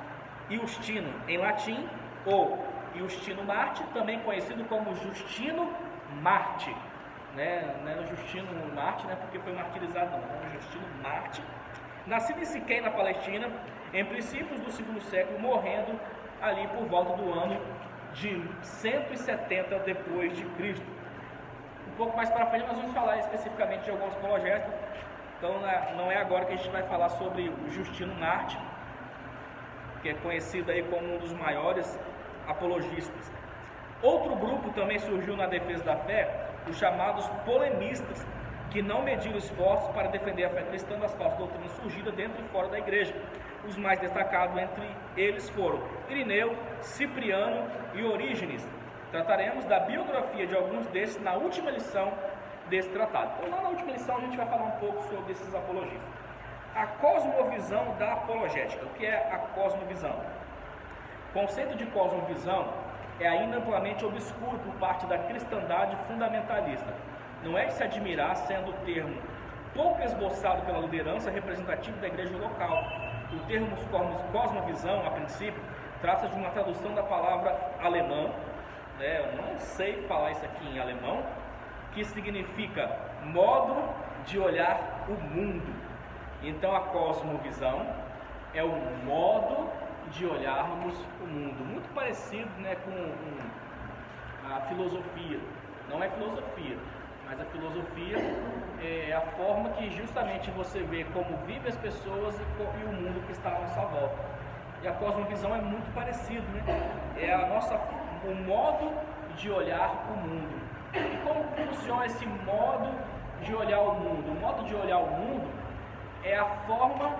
[SPEAKER 1] Iustino, em latim, ou Iustino Marte, também conhecido como Justino Marte, né? Não é Justino Marte, né? Porque foi martirizado, não, é Justino Marte, nascido em Siquém, na Palestina, em princípios do segundo século, morrendo ali por volta do ano de 170 depois de Cristo. Um pouco mais para frente nós vamos falar especificamente de alguns apologetas. Então não é agora que a gente vai falar sobre o Justino Marte, que é conhecido aí como um dos maiores apologistas. Outro grupo também surgiu na defesa da fé, os chamados polemistas, que não mediram esforços para defender a fé cristã das falsas doutrinas surgidas dentro e fora da igreja. Os mais destacados entre eles foram Irineu, Cipriano e Orígenes. Trataremos da biografia de alguns desses na última lição desse tratado. Então, lá na última lição a gente vai falar um pouco sobre esses apologistas. A cosmovisão da apologética. O que é a cosmovisão? O conceito de cosmovisão é ainda amplamente obscuro por parte da cristandade fundamentalista. Não é de se admirar, sendo o termo pouco esboçado pela liderança representativa da igreja local. O termo cosmovisão, a princípio, trata de uma tradução da palavra alemã, né? Eu não sei falar isso aqui em alemão, que significa modo de olhar o mundo. Então a cosmovisão é o modo de olharmos o mundo, muito parecido, né, com a filosofia. Não é filosofia, mas a filosofia é a forma que justamente você vê como vivem as pessoas e o mundo que está à nossa volta. E a cosmovisão é muito parecido, né? É o modo de olhar o mundo. E como funciona esse modo de olhar o mundo? O modo de olhar o mundo é a forma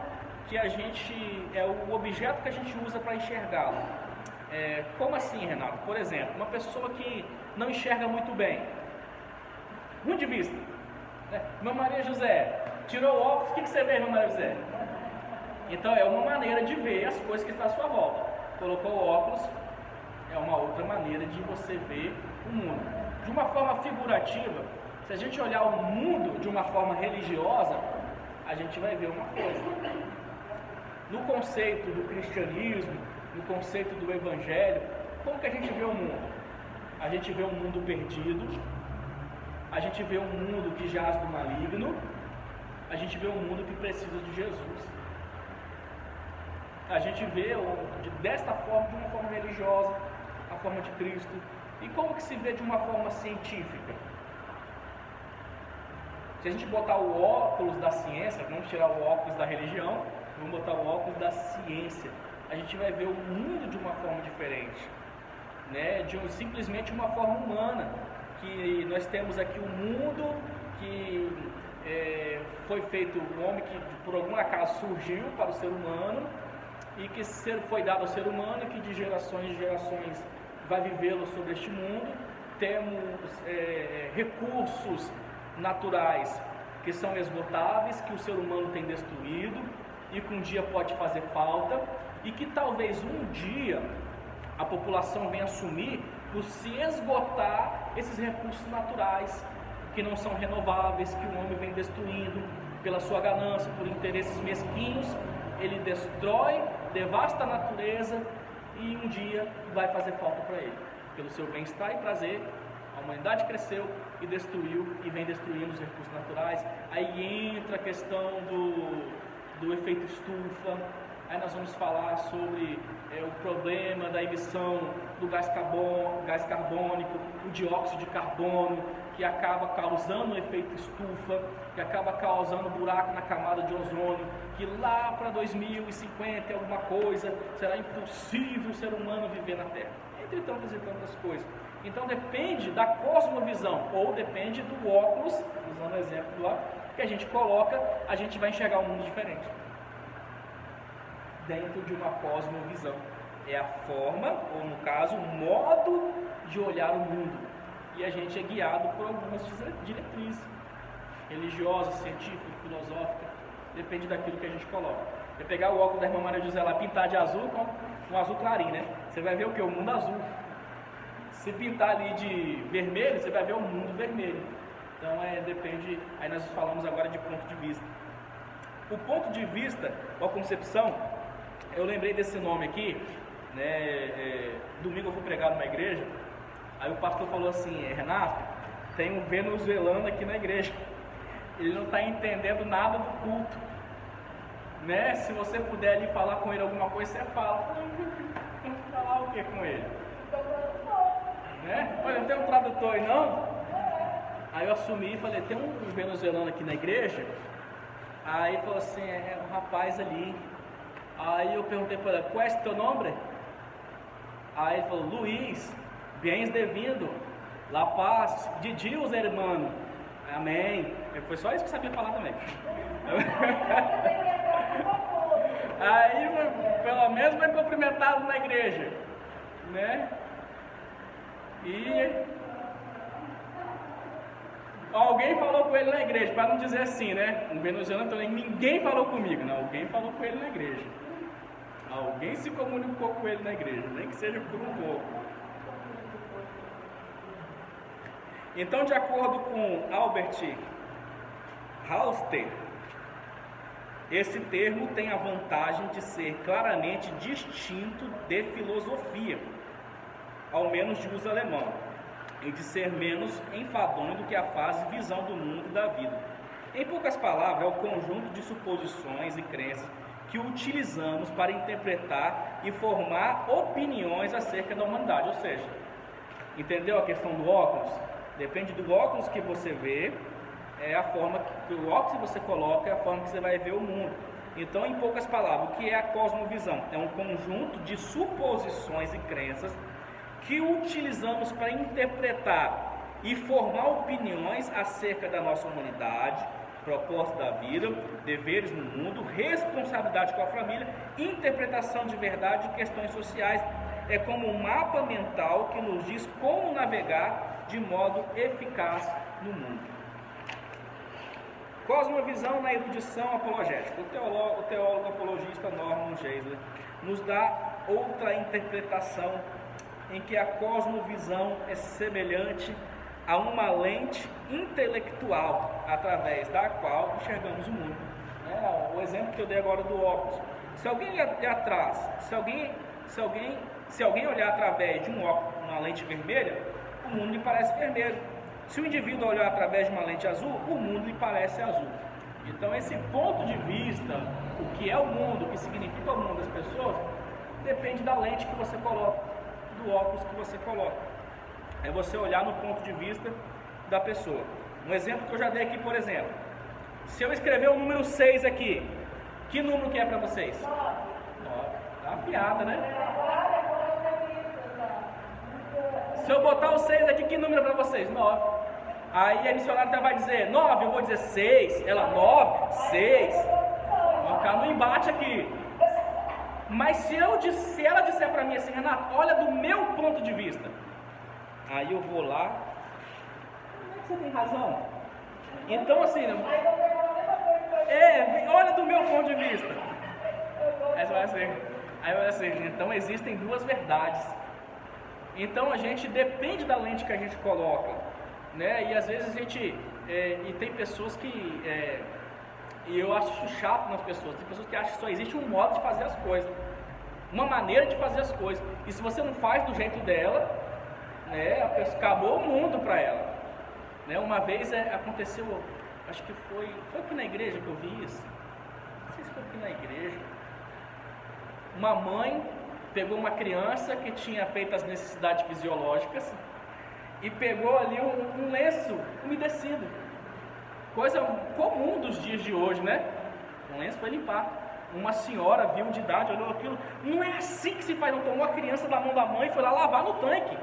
[SPEAKER 1] que é o objeto que a gente usa para enxergá-lo. Como assim, Renato? Por exemplo, uma pessoa que não enxerga muito bem, ruim de vista, né? Irmã Maria José, tirou o óculos, o que você vê, irmã Maria José? Então é uma maneira de ver as coisas que estão à sua volta. Colocou o óculos, é uma outra maneira de você ver o mundo. De uma forma figurativa, se a gente olhar o mundo de uma forma religiosa, a gente vai ver uma coisa. No conceito do cristianismo, no conceito do evangelho, como que a gente vê o mundo? A gente vê um mundo perdido, a gente vê um mundo que jaz do maligno, a gente vê um mundo que precisa de Jesus. A gente vê desta forma, de uma forma religiosa, a forma de Cristo. E como que se vê de uma forma científica? Se a gente botar o óculos da ciência, vamos tirar o óculos da religião, vamos botar o óculos da ciência, a gente vai ver o mundo de uma forma diferente, né? Simplesmente uma forma humana, que nós temos aqui um mundo que foi feito, um homem que por algum acaso surgiu para o ser humano, e que foi dado ao ser humano, e que de gerações em gerações vai vivê-lo sobre este mundo. Temos recursos naturais que são esgotáveis, que o ser humano tem destruído e que um dia pode fazer falta, e que talvez um dia a população venha assumir por se esgotar esses recursos naturais que não são renováveis, que o homem vem destruindo pela sua ganância, por interesses mesquinhos. Ele destrói, devasta a natureza, e um dia vai fazer falta para ele. Pelo seu bem-estar e prazer, a humanidade cresceu e destruiu, e vem destruindo os recursos naturais. Aí entra a questão do efeito estufa. Aí nós vamos falar sobre o problema da emissão do gás carbônico, o dióxido de carbono, que acaba causando um efeito estufa, que acaba causando buraco na camada de ozônio, que lá para 2050 alguma coisa, será impossível o ser humano viver na Terra, entre tantas e tantas coisas. Então depende da cosmovisão, ou depende do óculos, usando o exemplo do óculos, que a gente coloca, a gente vai enxergar um mundo diferente. Dentro de uma cosmovisão. É a forma, ou no caso, o modo de olhar o mundo. E a gente é guiado por algumas diretrizes religiosas, científicas, filosóficas. Depende daquilo que a gente coloca. Você pegar o óculos da irmã Maria José lá, pintar de azul, com um azul clarinho, né? Você vai ver o que? O mundo azul. Se pintar ali de vermelho, você vai ver o mundo vermelho. Então depende, aí nós falamos agora de ponto de vista. O ponto de vista, ou a concepção, eu lembrei desse nome aqui, né? Domingo eu fui pregar numa igreja, aí o pastor falou assim: Renato, tem um venezuelano aqui na igreja, ele não está entendendo nada do culto, né? Se você puder ali falar com ele alguma coisa, você fala. Falar o que com ele? Né? Olha, não tem um tradutor aí não? Aí eu assumi e falei: tem um venezuelano aqui na igreja. Aí ele falou assim: é um rapaz ali. Aí eu perguntei para ele: qual é esse teu nome? Aí ele falou: Luiz, bem-vindo, La Paz, de Deus, hermano. Amém. Foi só isso que eu sabia falar também. Aí, pelo menos, foi cumprimentado na igreja, né? E alguém falou com ele na igreja, para não dizer assim, né? Um venezuelano, então ninguém falou comigo, não. Alguém falou com ele na igreja. Alguém se comunicou com ele na igreja, nem que seja por um pouco. Então, de acordo com Albert Halster, esse termo tem a vantagem de ser claramente distinto de filosofia, ao menos de uso alemão, e de ser menos enfadonho do que a fase visão do mundo e da vida. Em poucas palavras, é o conjunto de suposições e crenças que utilizamos para interpretar e formar opiniões acerca da humanidade. Ou seja, entendeu a questão do óculos? Depende do óculos que você vê, é a forma que o óculos que você coloca é a forma que você vai ver o mundo. Então, em poucas palavras, o que é a cosmovisão? É um conjunto de suposições e crenças que utilizamos para interpretar e formar opiniões acerca da nossa humanidade, propósito da vida, deveres no mundo, responsabilidade com a família, interpretação de verdade e questões sociais. É como um mapa mental que nos diz como navegar de modo eficaz no mundo. Cosmovisão na erudição apologética. O teólogo apologista Norman Geisler nos dá outra interpretação em que a cosmovisão é semelhante a uma lente intelectual através da qual enxergamos o mundo. O exemplo que eu dei agora do óculos. Se alguém olhar atrás, se alguém olhar através de um óculos, uma lente vermelha, o mundo lhe parece vermelho. Se o indivíduo olhar através de uma lente azul, o mundo lhe parece azul. Então esse ponto de vista, o que é o mundo, o que significa o mundo das pessoas, depende da lente que você coloca, do óculos que você coloca. É você olhar no ponto de vista da pessoa. Um exemplo que eu já dei aqui, por exemplo, se eu escrever o número 6 aqui, que número que é para vocês? 9. Tá uma piada, né? Se eu botar o 6 aqui, que número é para vocês? 9. Aí a missionária vai dizer 9, eu vou dizer 6. Ela, 9, 6. Vai ficar no embate aqui. Mas se ela disser para mim assim, Renato, olha do meu ponto de vista. Aí eu vou lá. Como é que você tem razão? Então assim, olha do meu ponto de vista. Aí vai assim, então existem duas verdades. Então a gente depende da lente que a gente coloca, né? E às vezes a gente e tem pessoas que e eu acho isso chato nas pessoas. Tem pessoas que acham que só existe um modo de fazer as coisas, uma maneira de fazer as coisas. E se você não faz do jeito dela, né? Acabou o mundo para ela, né? Uma vez aconteceu, acho que foi aqui na igreja que eu vi isso. Não sei se foi aqui na igreja. Uma mãe pegou uma criança que tinha feito as necessidades fisiológicas e pegou ali um lenço umedecido, coisa comum dos dias de hoje, né? Um lenço foi limpar. Uma senhora viu de idade, olhou aquilo, não é assim que se faz, não tomou a criança da mão da mãe e foi lá lavar no tanque,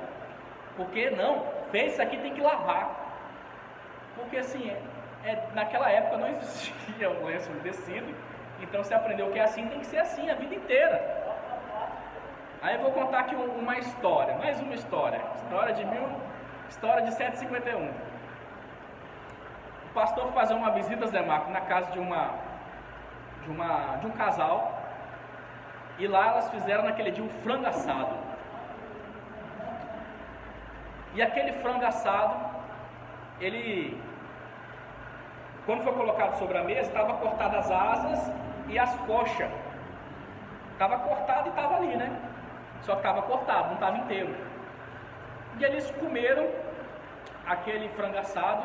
[SPEAKER 1] porque não, fez isso aqui, tem que lavar, porque assim, naquela época não existia um lenço umedecido, então você aprendeu que é assim, tem que ser assim a vida inteira. Aí eu vou contar aqui uma história, mais uma história de 751. O pastor foi fazer uma visita, Zé Marco, na casa de um casal, e lá elas fizeram naquele dia um frango assado. E aquele frango assado, quando foi colocado sobre a mesa, estava cortadas as asas e as coxas. Estava cortado e estava ali, né? Só que estava cortado, não estava inteiro. E eles comeram aquele frango assado.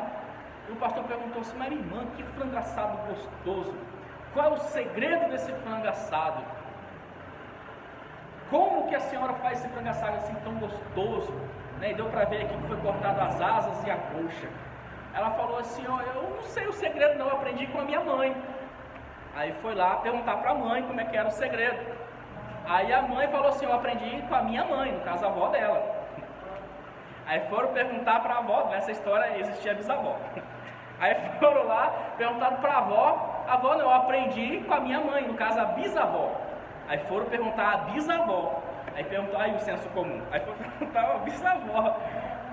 [SPEAKER 1] E o pastor perguntou assim, mas irmã, que frango assado gostoso. Qual é o segredo desse frango assado? Como que a senhora faz esse frango assado assim tão gostoso? Né? E deu para ver aqui que foi cortado as asas e a coxa. Ela falou assim, eu não sei o segredo não, eu aprendi com a minha mãe. Aí foi lá perguntar para a mãe como é que era o segredo. Aí a mãe falou assim, eu aprendi com a minha mãe, no caso a avó dela. Aí foram perguntar para a avó, nessa história existia a bisavó. Aí foram lá, perguntaram para a avó não, eu aprendi com a minha mãe, no caso a bisavó. Aí foram perguntar a bisavó, aí perguntaram, aí o senso comum, aí foram perguntar a bisavó.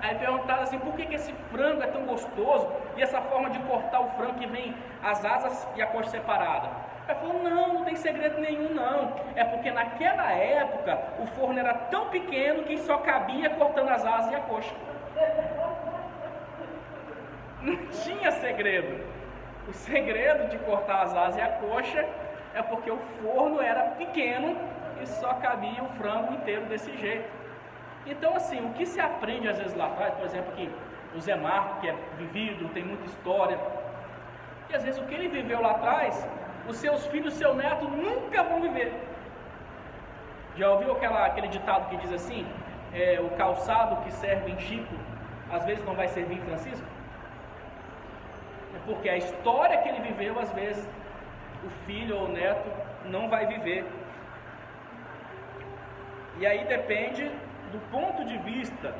[SPEAKER 1] Aí perguntaram assim, por que esse frango é tão gostoso, e essa forma de cortar o frango que vem as asas e a coxa separada? Ela falou, não tem segredo nenhum não, é porque naquela época o forno era tão pequeno que só cabia cortando as asas e a coxa. Não tinha segredo. O segredo de cortar as asas e a coxa é porque o forno era pequeno e só cabia o frango inteiro desse jeito. Então assim, o que se aprende às vezes lá atrás, por exemplo, que o Zé Marco, que é vivido, tem muita história, e às vezes o que ele viveu lá atrás, os seus filhos, seu neto nunca vão viver. Já ouviu aquele ditado que diz assim, o calçado que serve em Chico, às vezes não vai servir em Francisco? É porque a história que ele viveu, às vezes, o filho ou o neto não vai viver. E aí depende do ponto de vista,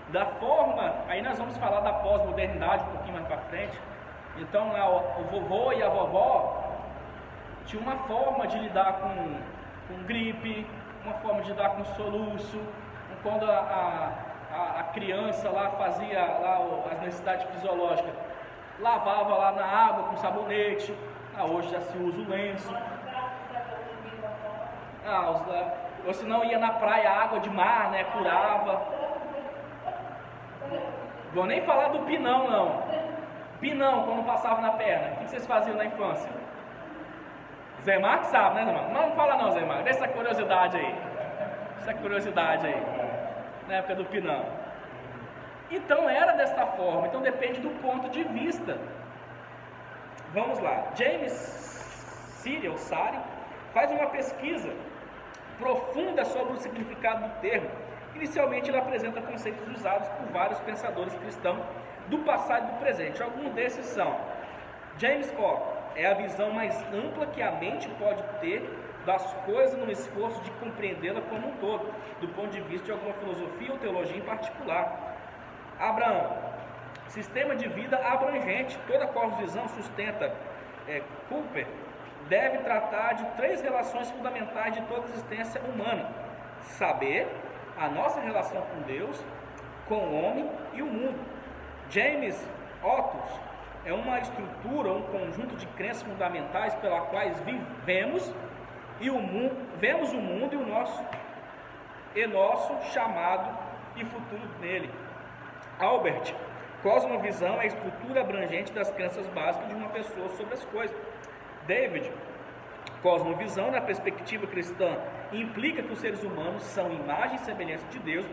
[SPEAKER 1] da forma, aí nós vamos falar da pós-modernidade um pouquinho mais para frente. Então lá, o vovô e a vovó tinha uma forma de lidar com gripe, uma forma de lidar com soluço, quando a criança lá fazia lá as necessidades fisiológicas, lavava lá na água com sabonete. Hoje já se usa o lenço. Ou se não ia na praia, água de mar, né, curava. Vou nem falar do pinão não. Pinão, quando passava na perna, o que vocês faziam na infância? Zé Marco sabe, né, Zé Marco? Não fala não, Zé Marco, deixa essa curiosidade aí. Na época do pinão. Então era desta forma, então depende do ponto de vista. vamos lá. James Sari faz uma pesquisa profunda sobre o significado do termo. Inicialmente ele apresenta conceitos usados por vários pensadores cristãos do passado e do presente. Alguns desses são: James é a visão mais ampla que a mente pode ter das coisas no esforço de compreendê-la como um todo, do ponto de vista de alguma filosofia ou teologia em particular. Abraão, sistema de vida abrangente. Toda cosmovisão sustenta Cooper deve tratar de 3 relações fundamentais de toda a existência humana: saber, a nossa relação com Deus, com o homem e o mundo. James Otis é uma estrutura, um conjunto de crenças fundamentais pela quais vivemos e vemos o mundo e nosso chamado e futuro nele. Albert, cosmovisão é a estrutura abrangente das crenças básicas de uma pessoa sobre as coisas. David, cosmovisão na perspectiva cristã implica que os seres humanos são imagem e semelhança de Deus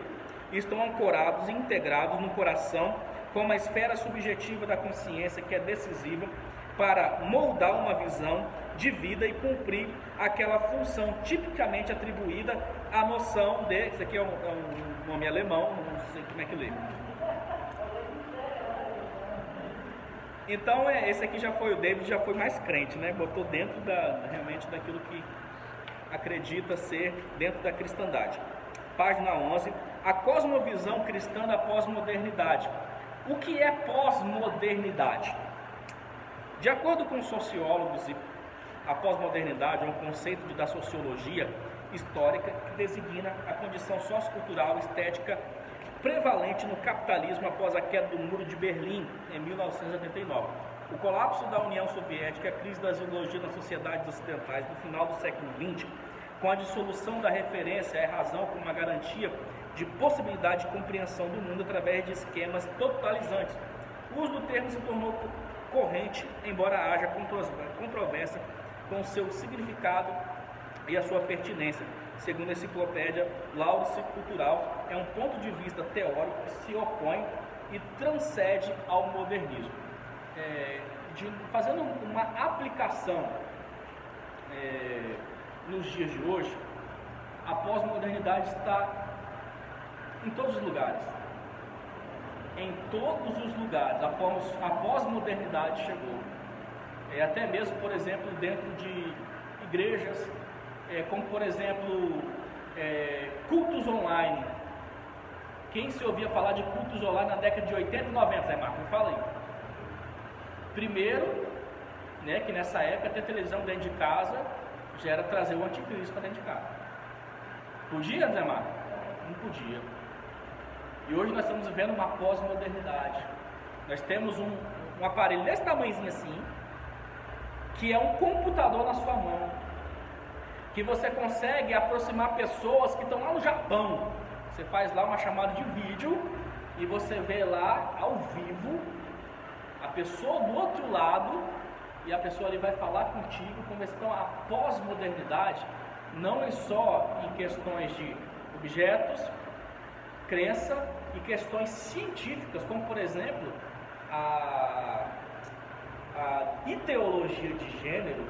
[SPEAKER 1] e estão ancorados e integrados no coração como a esfera subjetiva da consciência que é decisiva para moldar uma visão de vida e cumprir aquela função tipicamente atribuída à noção de... Isso aqui é um nome alemão, não sei como é que lê. Então esse aqui já foi, o David já foi mais crente, né? Botou dentro realmente daquilo que acredita ser dentro da cristandade. Página 11, a cosmovisão cristã da pós-modernidade. O que é pós-modernidade? De acordo com sociólogos, a pós-modernidade é um conceito da sociologia histórica que designa a condição sociocultural e estética prevalente no capitalismo após a queda do Muro de Berlim em 1989. O colapso da União Soviética e a crise das ideologias nas sociedades ocidentais no final do século XX, com a dissolução da referência à razão como uma garantia de possibilidade de compreensão do mundo através de esquemas totalizantes. O uso do termo se tornou corrente, embora haja controvérsia com seu significado e a sua pertinência. Segundo a enciclopédia Laurice Cultural, é um ponto de vista teórico que se opõe e transcende ao modernismo. Fazendo uma aplicação nos dias de hoje, a pós-modernidade está em todos os lugares. Em todos os lugares, a pós-modernidade chegou. Até mesmo, por exemplo, dentro de igrejas, como por exemplo, cultos online. Quem se ouvia falar de cultos online na década de 80 e 90, Zé Marcos? Me fala aí. Primeiro, que nessa época ter televisão dentro de casa já era trazer o anticristo para dentro de casa. Podia, Zé Marcos? Não podia. E hoje nós estamos vivendo uma pós-modernidade. Nós temos um aparelho desse tamanhozinho assim, que é um computador na sua mão, que você consegue aproximar pessoas que estão lá no Japão. Você faz lá uma chamada de vídeo e você vê lá ao vivo a pessoa do outro lado e a pessoa ali vai falar contigo. Então a pós-modernidade não é só em questões de objetos, crença e questões científicas, como por exemplo a ideologia de gênero,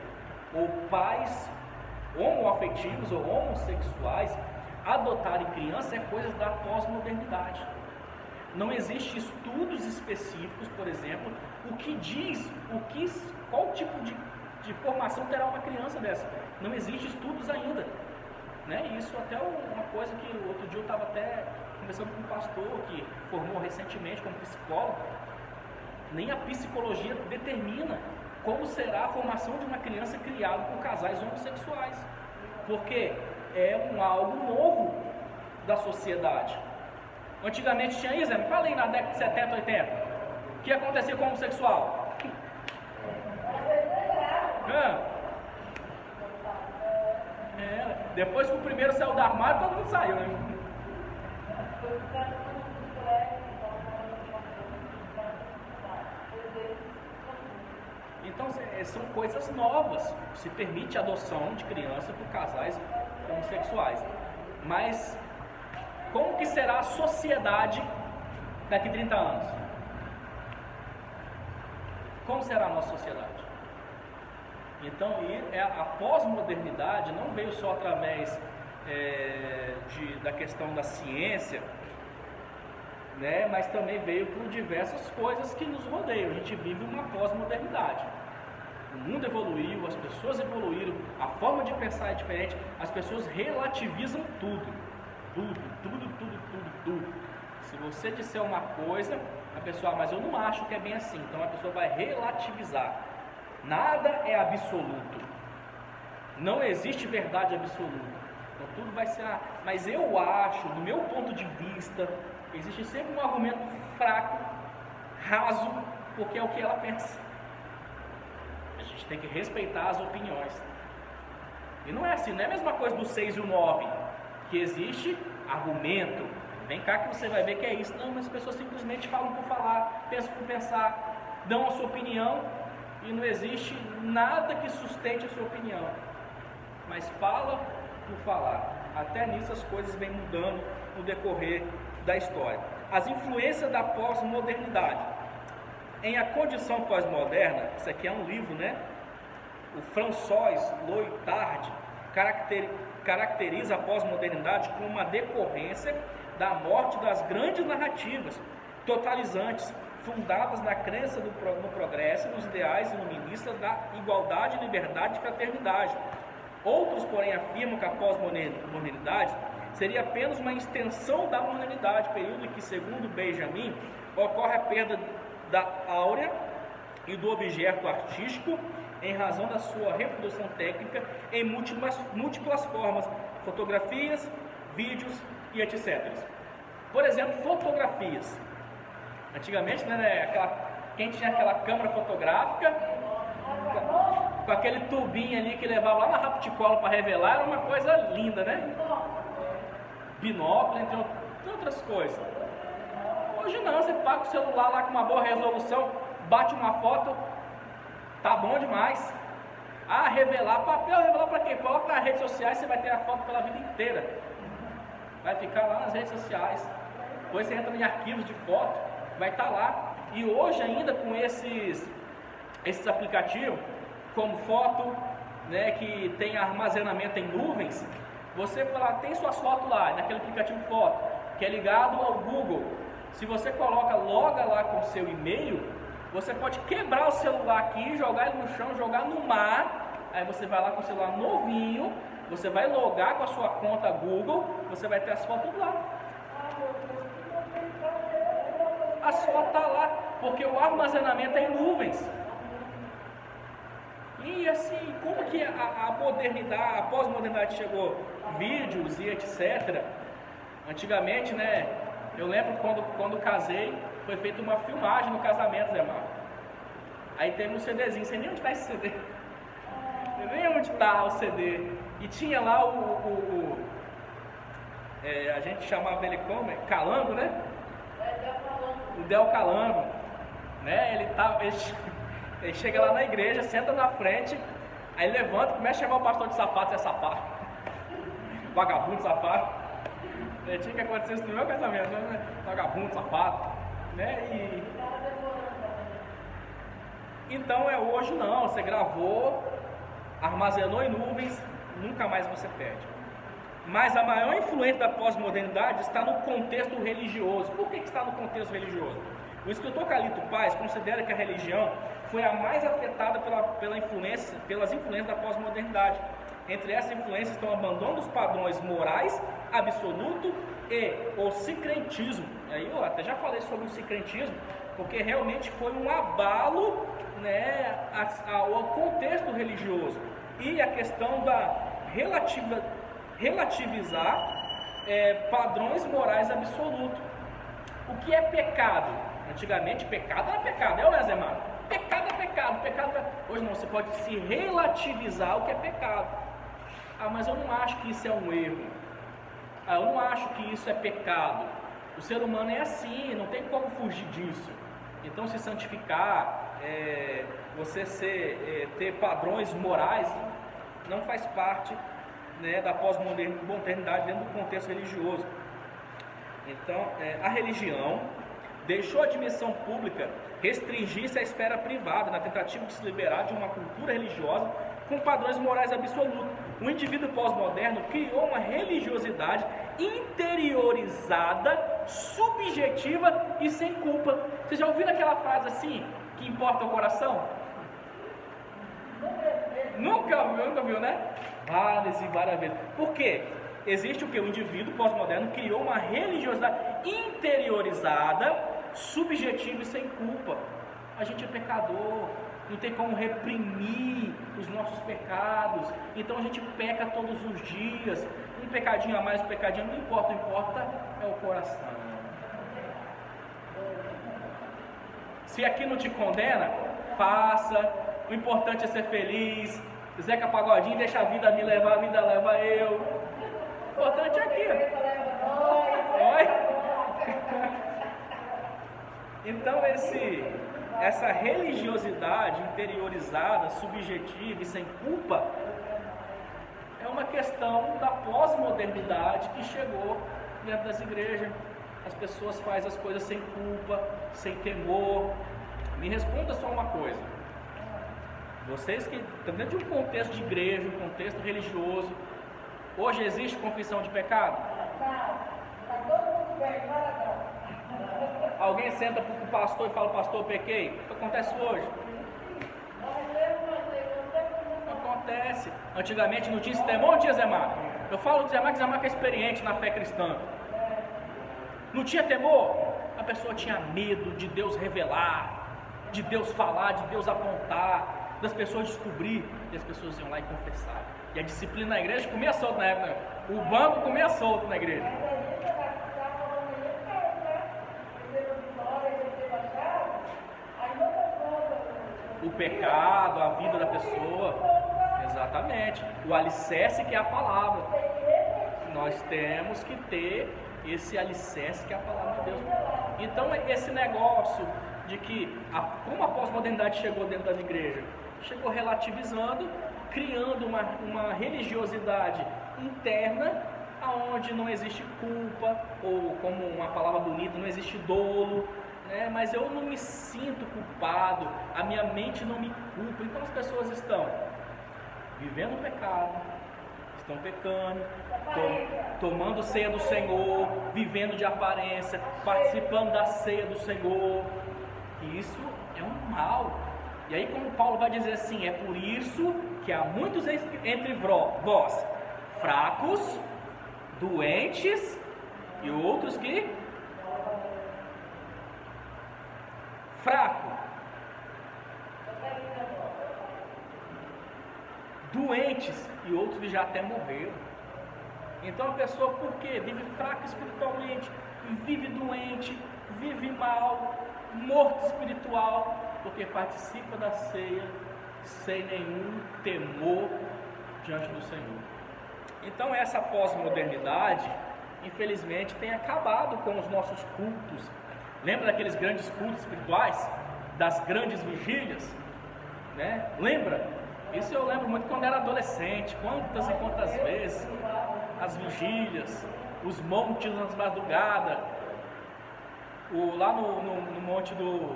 [SPEAKER 1] ou pais homoafetivos ou homossexuais adotarem criança, é coisa da pós-modernidade. Não existe estudos específicos, por exemplo, o que diz, qual tipo de formação terá uma criança dessa. Não existe estudos ainda, né? Isso até uma coisa que outro dia eu estava até conversando com um pastor que formou recentemente como psicólogo. Nem a psicologia determina como será a formação de uma criança criada por casais homossexuais, porque é algo novo da sociedade. Antigamente tinha isso, me fala aí na década de 70, 80, o que acontecia com o homossexual? Depois que o primeiro saiu do armário, todo mundo saiu, né? Então são coisas novas. Se permite a adoção de criança por casais homossexuais. Mas como que será a sociedade daqui a 30 anos? Como será a nossa sociedade? Então, a pós-modernidade não veio só através da questão da ciência, né, mas também veio por diversas coisas que nos rodeiam. A gente vive uma pós-modernidade. O mundo evoluiu, as pessoas evoluíram, a forma de pensar é diferente, as pessoas relativizam tudo. Tudo. Se você disser uma coisa, a pessoa, mas eu não acho que é bem assim, então a pessoa vai relativizar. Nada é absoluto. Não existe verdade absoluta. Então tudo vai ser, mas eu acho, do meu ponto de vista, existe sempre um argumento fraco, raso, porque é o que ela pensa. A gente tem que respeitar as opiniões. E não é assim, não é a mesma coisa do 6 e o 9, que existe argumento. Vem cá que você vai ver que é isso. Não, mas as pessoas simplesmente falam por falar, pensam por pensar, dão a sua opinião e não existe nada que sustente a sua opinião. Mas fala por falar. Até nisso as coisas vêm mudando no decorrer da história. As influências da pós-modernidade. Em A Condição Pós-Moderna, isso aqui é um livro, né? O François Loitard caracteriza a pós-modernidade como uma decorrência da morte das grandes narrativas totalizantes, fundadas na crença no progresso e nos ideais iluministas da igualdade, liberdade e fraternidade. Outros, porém, afirmam que a pós-modernidade seria apenas uma extensão da modernidade, período em que, segundo Benjamin, ocorre a perda da áurea e do objeto artístico em razão da sua reprodução técnica em múltiplas formas, fotografias, vídeos e etc. Por exemplo, fotografias. Antigamente, né, quem tinha aquela câmera fotográfica com aquele tubinho ali que levava lá na Rapticola para revelar, era uma coisa linda, né? Binóculo, entre outras coisas. Hoje não, você paga o celular lá com uma boa resolução, bate uma foto, tá bom demais. Revelar papel, revelar para quem? Coloca nas redes sociais, você vai ter a foto pela vida inteira. Vai ficar lá nas redes sociais. Depois você entra em arquivos de foto, vai estar lá. E hoje ainda com esses aplicativos, como foto, né, que tem armazenamento em nuvens, você tem suas fotos lá, naquele aplicativo foto, que é ligado ao Google. Se você loga lá com o seu e-mail, você pode quebrar o celular aqui, jogar ele no chão, jogar no mar, aí você vai lá com o celular novinho, você vai logar com a sua conta Google, você vai ter as fotos lá. As fotos estão lá, porque o armazenamento é em nuvens. E assim, como que a modernidade, a pós-modernidade chegou? Vídeos e etc. Antigamente, né, eu lembro quando casei, foi feita uma filmagem no casamento, Zé Marco. Aí teve um CDzinho, não sei nem onde está esse CD. Não sei nem onde está o CD. E tinha lá a gente chamava ele como? Calango, né? O Del Calango. Né? Ele chega lá na igreja, senta na frente, aí levanta, começa a chamar o pastor de sapato, é sapato. Vagabundo, sapato. Tinha que acontecer isso no meu casamento, né? Vagabundo, sapato. Né? Então hoje não, você gravou, armazenou em nuvens, nunca mais você perde. Mas a maior influência da pós-modernidade está no contexto religioso. Por que está no contexto religioso? O escritor Carlito Paz considera que a religião foi a mais afetada pelas influências da pós-modernidade. Entre essas influências estão o abandono dos padrões morais absoluto e o sincretismo. Aí eu até já falei sobre o sincretismo, porque realmente foi um abalo, né, ao contexto religioso. E a questão da relativizar padrões morais absolutos. O que é pecado? Antigamente pecado era pecado, é o Zé Marco? Pecado é pecado. Hoje não, você pode se relativizar o que é pecado. Mas eu não acho que isso é um erro. Eu não acho que isso é pecado. O ser humano é assim, não tem como fugir disso. Então se santificar, você ter padrões morais, não faz parte, né, da pós-modernidade dentro do contexto religioso. Então, a religião deixou a dimensão pública restringir-se à esfera privada, na tentativa de se liberar de uma cultura religiosa com padrões morais absolutos. O indivíduo pós-moderno criou uma religiosidade interiorizada, subjetiva e sem culpa. Vocês já ouviram aquela frase assim, que importa o coração? Nunca viu, né? Várias e várias vezes. Por quê? Existe o que? O indivíduo pós-moderno criou uma religiosidade interiorizada, subjetiva e sem culpa. A gente é pecador, não tem como reprimir os nossos pecados, então a gente peca todos os dias, um pecadinho a mais, um pecadinho, não importa, o que importa é o coração. Se aqui não te condena, faça, o importante é ser feliz. Zeca Pagodinho, deixa a vida me levar, a vida leva eu. O importante é aqui. Oi? Então essa religiosidade interiorizada, subjetiva e sem culpa é uma questão da pós-modernidade que chegou dentro das igrejas. As pessoas fazem as coisas sem culpa, sem temor. Me responda só uma coisa. Vocês que estão dentro de um contexto de igreja, um contexto religioso, hoje existe confissão de pecado?
[SPEAKER 2] Não, está todo mundo bem, não.
[SPEAKER 1] Alguém senta para o pastor e fala, pastor, eu pequei? O que acontece hoje? Acontece. Antigamente não tinha esse temor, não tinha, Zé Marco? Eu falo de Zé Marco é experiente na fé cristã. Não tinha temor? A pessoa tinha medo de Deus revelar, de Deus falar, de Deus apontar, das pessoas descobrir, e as pessoas iam lá e confessar. E a disciplina na igreja comia solto na época. O banco comia solto na igreja. O pecado, a vida da pessoa. Exatamente. O alicerce que é a palavra. Nós temos que ter esse alicerce que é a palavra de Deus. Então esse negócio de que como a pós-modernidade chegou dentro das igrejas, chegou relativizando, criando uma religiosidade interna, aonde não existe culpa, ou como uma palavra bonita, não existe dolo, né? Mas eu não me sinto culpado, a minha mente não me culpa. Então as pessoas estão vivendo o pecado, estão pecando, tomando ceia do Senhor, vivendo de aparência, participando da ceia do Senhor. E isso é um mal. E aí, como Paulo vai dizer assim, é por isso que há muitos entre vós fracos, doentes e outros que fraco, doentes e outros que já até morreram. Então a pessoa, por quê? Vive fraca espiritualmente, vive doente, vive mal, morto espiritual, porque participa da ceia sem nenhum temor diante do Senhor. Então essa pós-modernidade, infelizmente, tem acabado com os nossos cultos. Lembra daqueles grandes cultos espirituais? Das grandes vigílias? Né? Lembra? Isso eu lembro muito quando era adolescente, quantas e quantas vezes, as vigílias, os montes nas madrugadas, lá no monte do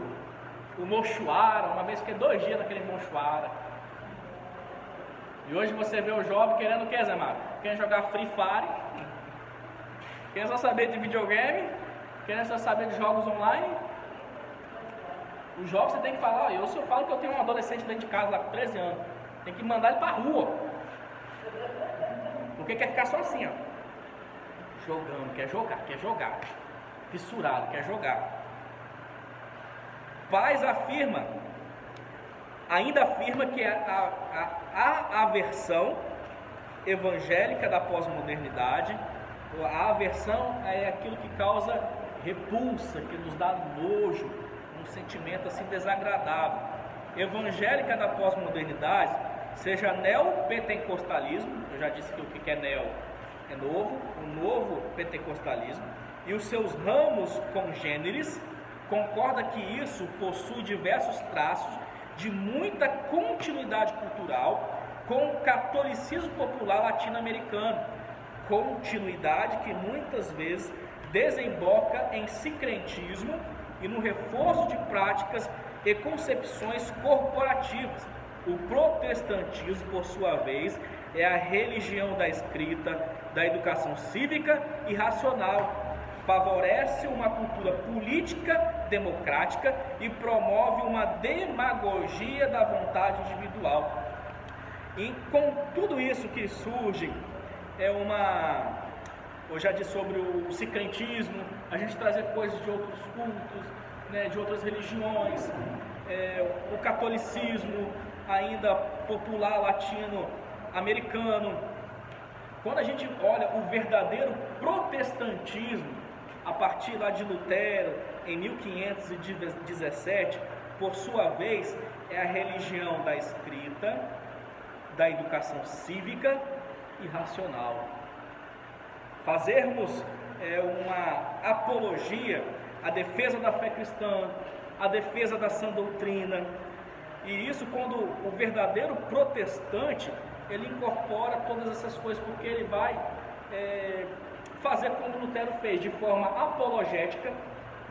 [SPEAKER 1] Mochuara, uma vez que 2 dias naquele Mochuara. E hoje você vê o jovem querendo o que, Zé Mário? Querendo jogar Free Fire, querendo só saber de videogame, querendo só saber de jogos online. O jovem você tem que falar, eu só falo que eu tenho um adolescente dentro de casa lá com 13 anos, tem que mandar ele pra rua, porque quer ficar só assim, ó, jogando, quer jogar, fissurado, quer jogar. Paz ainda afirma que a aversão evangélica da pós-modernidade, a aversão é aquilo que causa repulsa, que nos dá nojo, um sentimento assim desagradável. Evangélica da pós-modernidade, seja neopentecostalismo, eu já disse que o que é neo é novo, o novo pentecostalismo, e os seus ramos congêneres, concorda que isso possui diversos traços de muita continuidade cultural com o catolicismo popular latino-americano, continuidade que muitas vezes desemboca em sincretismo e no reforço de práticas e concepções corporativas, O protestantismo, por sua vez, é a religião da escrita, da educação cívica e racional. Favorece uma cultura política democrática e promove uma demagogia da vontade individual. E com tudo isso que surge, eu já disse sobre o sincretismo, a gente trazer coisas de outros cultos, né, de outras religiões, o catolicismo ainda popular latino-americano. Quando a gente olha o verdadeiro protestantismo, a partir lá de Lutero, em 1517, por sua vez, é a religião da escrita, da educação cívica e racional. Fazermos uma apologia à defesa da fé cristã, à defesa da sã doutrina, e isso quando o verdadeiro protestante, ele incorpora todas essas coisas, porque ele vai fazer como Lutero fez, de forma apologética,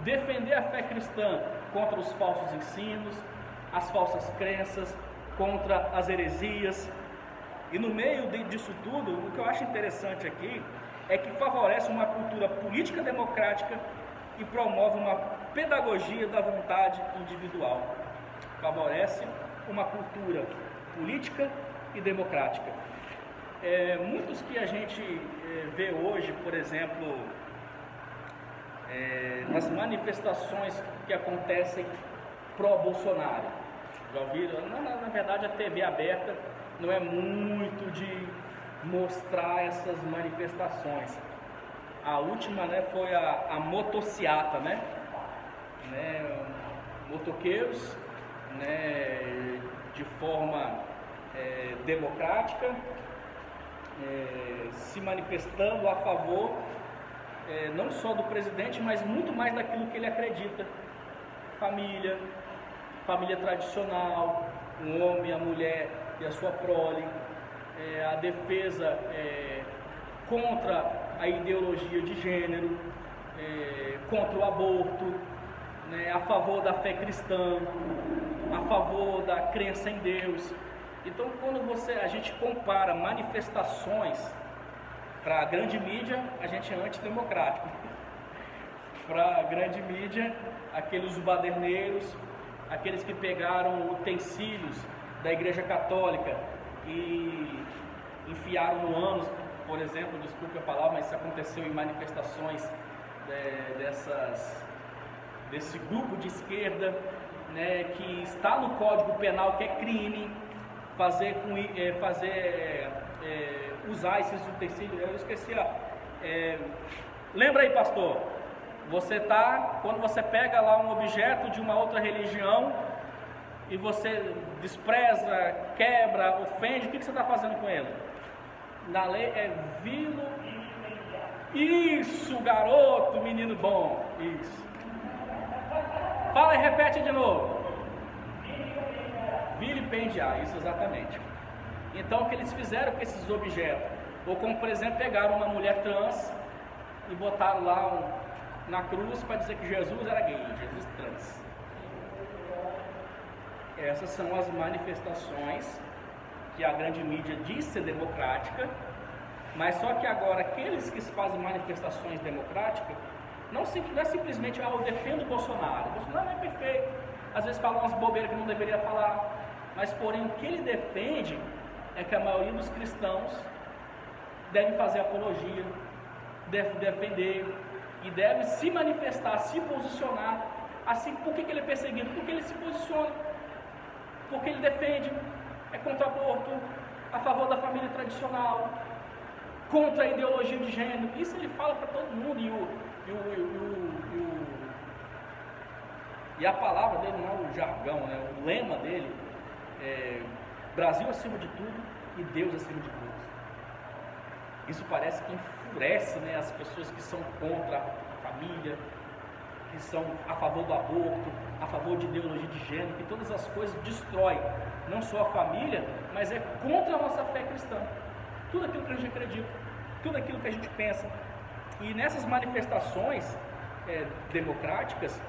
[SPEAKER 1] defender a fé cristã contra os falsos ensinos, as falsas crenças, contra as heresias. E no meio disso tudo, o que eu acho interessante aqui é que favorece uma cultura política democrática e promove uma pedagogia da vontade individual. Favorece uma cultura política e democrática. Muitos que a gente vê hoje, por exemplo, nas manifestações que acontecem pró-Bolsonaro, já ouviram? Na verdade, a TV aberta não é muito de mostrar essas manifestações. A última, foi a motociata, motoqueiros, de forma democrática, se manifestando a favor não só do presidente, mas muito mais daquilo que ele acredita. Família tradicional, o homem, a mulher e a sua prole, a defesa contra a ideologia de gênero, contra o aborto, a favor da fé cristã, a favor da crença em Deus. Então, quando a gente compara manifestações, para a grande mídia, a gente é antidemocrático. Para a grande mídia, aqueles baderneiros, aqueles que pegaram utensílios da Igreja Católica e enfiaram no ânus, por exemplo, desculpe a palavra, mas isso aconteceu em manifestações desse grupo de esquerda, que está no Código Penal, que é crime usar esses utensílios. Eu esqueci, lembra aí, pastor, quando você pega lá um objeto de uma outra religião e você despreza, quebra, ofende, o que você está fazendo com ele? Na lei é Isso, garoto, menino bom, isso. Fala e repete de novo. Vilipendiar, isso exatamente. Então, o que eles fizeram com esses objetos? Ou como, por exemplo, pegaram uma mulher trans e botaram lá na cruz para dizer que Jesus era gay, Jesus trans. Essas são as manifestações que a grande mídia diz ser democrática, mas só que agora aqueles que fazem manifestações democráticas não é simplesmente, eu defendo o Bolsonaro. O Bolsonaro não é perfeito, às vezes fala umas bobeiras que não deveria falar, mas porém o que ele defende é que a maioria dos cristãos deve fazer apologia, deve defender e deve se manifestar, se posicionar. Assim, por que ele é perseguido? Porque ele se posiciona, porque ele defende, é contra o aborto, a favor da família tradicional, contra a ideologia de gênero. Isso ele fala para todo mundo, e a palavra dele não é o jargão, o lema dele é Brasil acima de tudo e Deus acima de tudo. Isso parece que enfurece as pessoas que são contra a família, que são a favor do aborto, a favor de ideologia de gênero, que todas as coisas destroem não só a família, mas é contra a nossa fé cristã. Tudo aquilo que a gente acredita, tudo aquilo que a gente pensa. E nessas manifestações democráticas,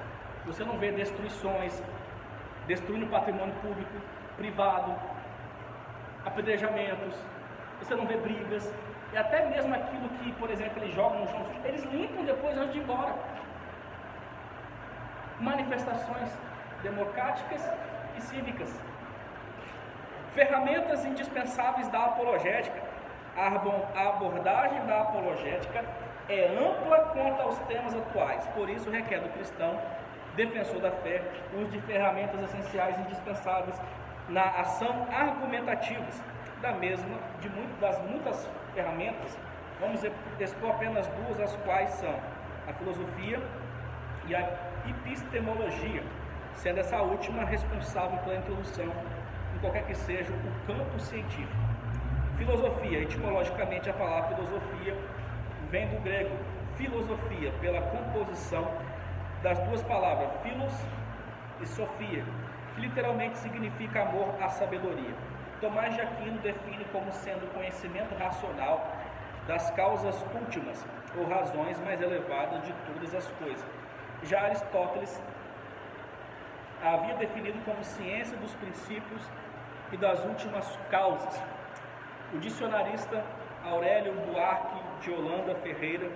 [SPEAKER 1] você não vê destruições, destruindo o patrimônio público, privado, apedrejamentos, você não vê brigas, e até mesmo aquilo que, por exemplo, eles jogam no chão, eles limpam depois antes de ir embora. Manifestações democráticas e cívicas. Ferramentas indispensáveis da apologética. A abordagem da apologética é ampla quanto aos temas atuais, por isso requer do cristão, defensor da fé, o uso de ferramentas essenciais e indispensáveis na ação argumentativas. Das muitas ferramentas, vamos expor apenas duas, as quais são a filosofia e a epistemologia, sendo essa última responsável pela introdução em qualquer que seja o campo científico. Filosofia, etimologicamente a palavra filosofia vem do grego filosofia, pela composição das duas palavras philos e sofia, que literalmente significa amor à sabedoria. Tomás de Aquino define como sendo o conhecimento racional das causas últimas ou razões mais elevadas de todas as coisas. Já Aristóteles havia definido como ciência dos princípios e das últimas causas. O dicionarista Aurélio Buarque de Holanda Ferreira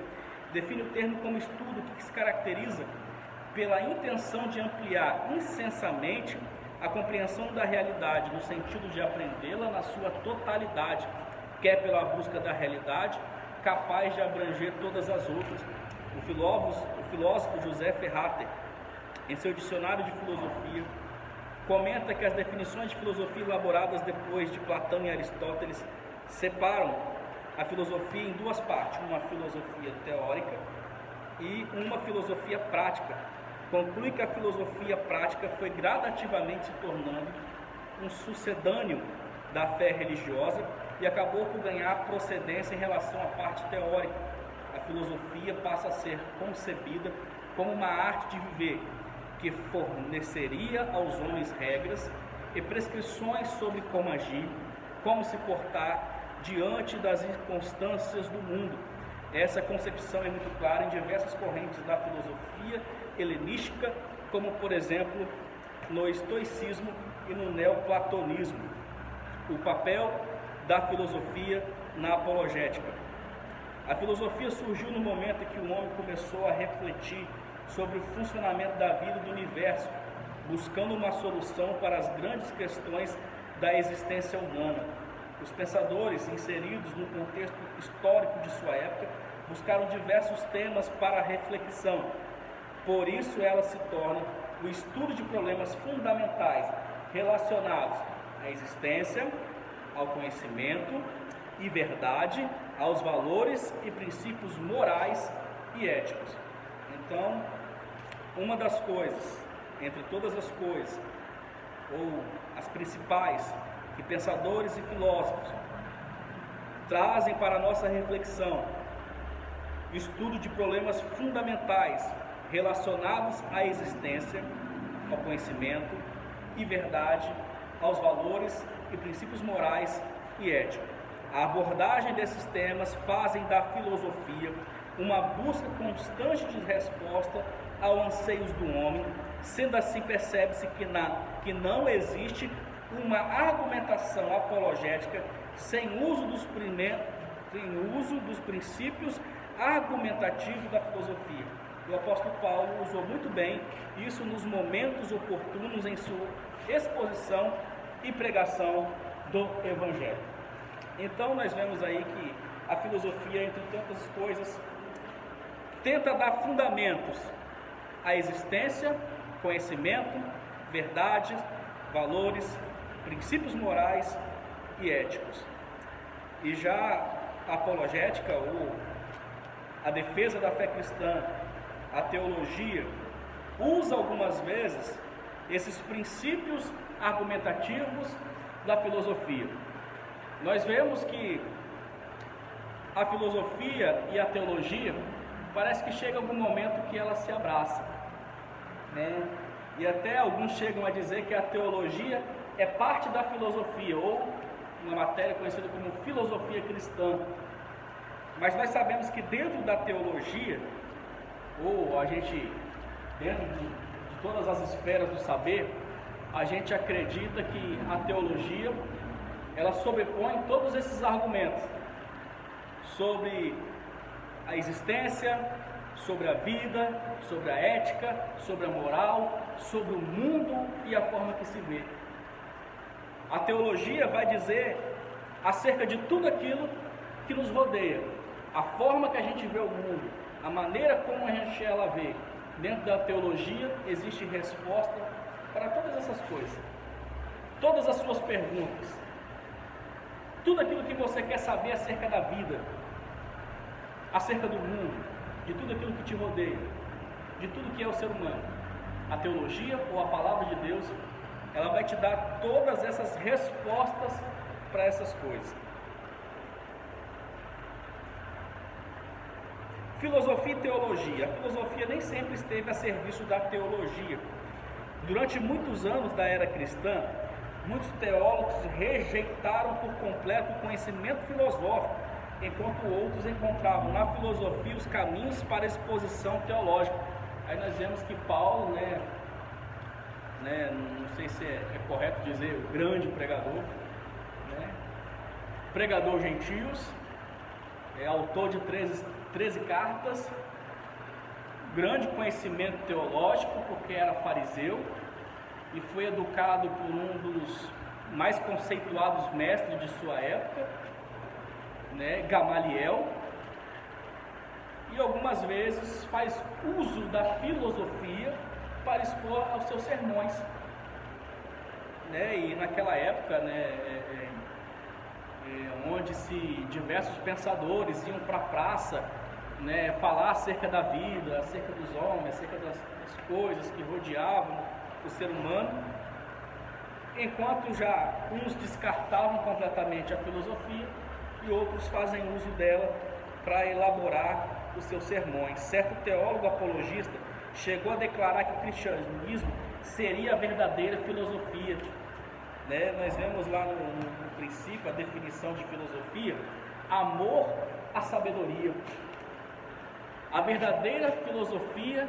[SPEAKER 1] define o termo como estudo que se caracteriza pela intenção de ampliar incessamente a compreensão da realidade, no sentido de aprendê-la na sua totalidade, quer pela busca da realidade, capaz de abranger todas as outras. O filósofo José Ferrater, em seu dicionário de filosofia, comenta que as definições de filosofia elaboradas depois de Platão e Aristóteles separam a filosofia em duas partes, uma filosofia teórica e uma filosofia prática. Conclui que a filosofia prática foi gradativamente se tornando um sucedâneo da fé religiosa e acabou por ganhar procedência em relação à parte teórica. A filosofia passa a ser concebida como uma arte de viver, que forneceria aos homens regras e prescrições sobre como agir, como se portar diante das inconstâncias do mundo. Essa concepção é muito clara em diversas correntes da filosofia helenística, como por exemplo no estoicismo e no neoplatonismo. O papel da filosofia na apologética. A filosofia surgiu no momento em que o homem começou a refletir sobre o funcionamento da vida e do universo, buscando uma solução para as grandes questões da existência humana. Os pensadores inseridos no contexto histórico de sua época buscaram diversos temas para a reflexão. Por isso ela se torna o estudo de problemas fundamentais relacionados à existência, ao conhecimento e verdade, aos valores e princípios morais e éticos. Então, uma das coisas, entre todas as coisas, ou as principais, que pensadores e filósofos trazem para a nossa reflexão, estudo de problemas fundamentais relacionados à existência, ao conhecimento e verdade, aos valores e princípios morais e éticos. A abordagem desses temas fazem da filosofia uma busca constante de resposta aos anseios do homem, sendo assim percebe-se que não existe uma argumentação apologética sem uso dos princípios argumentativos da filosofia. O apóstolo Paulo usou muito bem isso nos momentos oportunos em sua exposição e pregação do Evangelho. Então nós vemos aí que a filosofia, entre tantas coisas, tenta dar fundamentos à existência, conhecimento, verdades, valores, princípios morais e éticos. E já a apologética, ou a defesa da fé cristã, a teologia, usa algumas vezes esses princípios argumentativos da filosofia. Nós vemos que a filosofia e a teologia parece que chega algum momento que elas se abraçam, né? E até alguns chegam a dizer que a teologia é parte da filosofia, ou uma matéria conhecida como filosofia cristã. Mas nós sabemos que dentro da teologia, ou a gente, dentro de todas as esferas do saber, a gente acredita que a teologia, ela sobrepõe todos esses argumentos sobre a existência, sobre a vida, sobre a ética, sobre a moral, sobre o mundo e a forma que se vê. A teologia vai dizer acerca de tudo aquilo que nos rodeia, a forma que a gente vê o mundo, a maneira como a gente ela vê. Dentro da teologia existe resposta para todas essas coisas, todas as suas perguntas, tudo aquilo que você quer saber acerca da vida, acerca do mundo, de tudo aquilo que te rodeia, de tudo que é o ser humano. A teologia ou a palavra de Deus, ela vai te dar todas essas respostas para essas coisas. Filosofia e teologia. A filosofia nem sempre esteve a serviço da teologia. Durante muitos anos da era cristã, muitos teólogos rejeitaram por completo o conhecimento filosófico, enquanto outros encontravam na filosofia os caminhos para a exposição teológica. Aí nós vemos que Paulo, não sei se é correto dizer o grande pregador, pregador gentios, autor de 13 cartas, grande conhecimento teológico, porque era fariseu e foi educado por um dos mais conceituados mestres de sua época, Gamaliel, e algumas vezes faz uso da filosofia para expor aos seus sermões, e naquela época, onde diversos pensadores iam para a praça, falar acerca da vida, acerca dos homens, acerca das coisas que rodeavam o ser humano, enquanto já uns descartavam completamente a filosofia e outros fazem uso dela para elaborar os seus sermões. Certo teólogo apologista chegou a declarar que o cristianismo seria a verdadeira filosofia. Nós vemos lá no princípio a definição de filosofia: amor à sabedoria. A verdadeira filosofia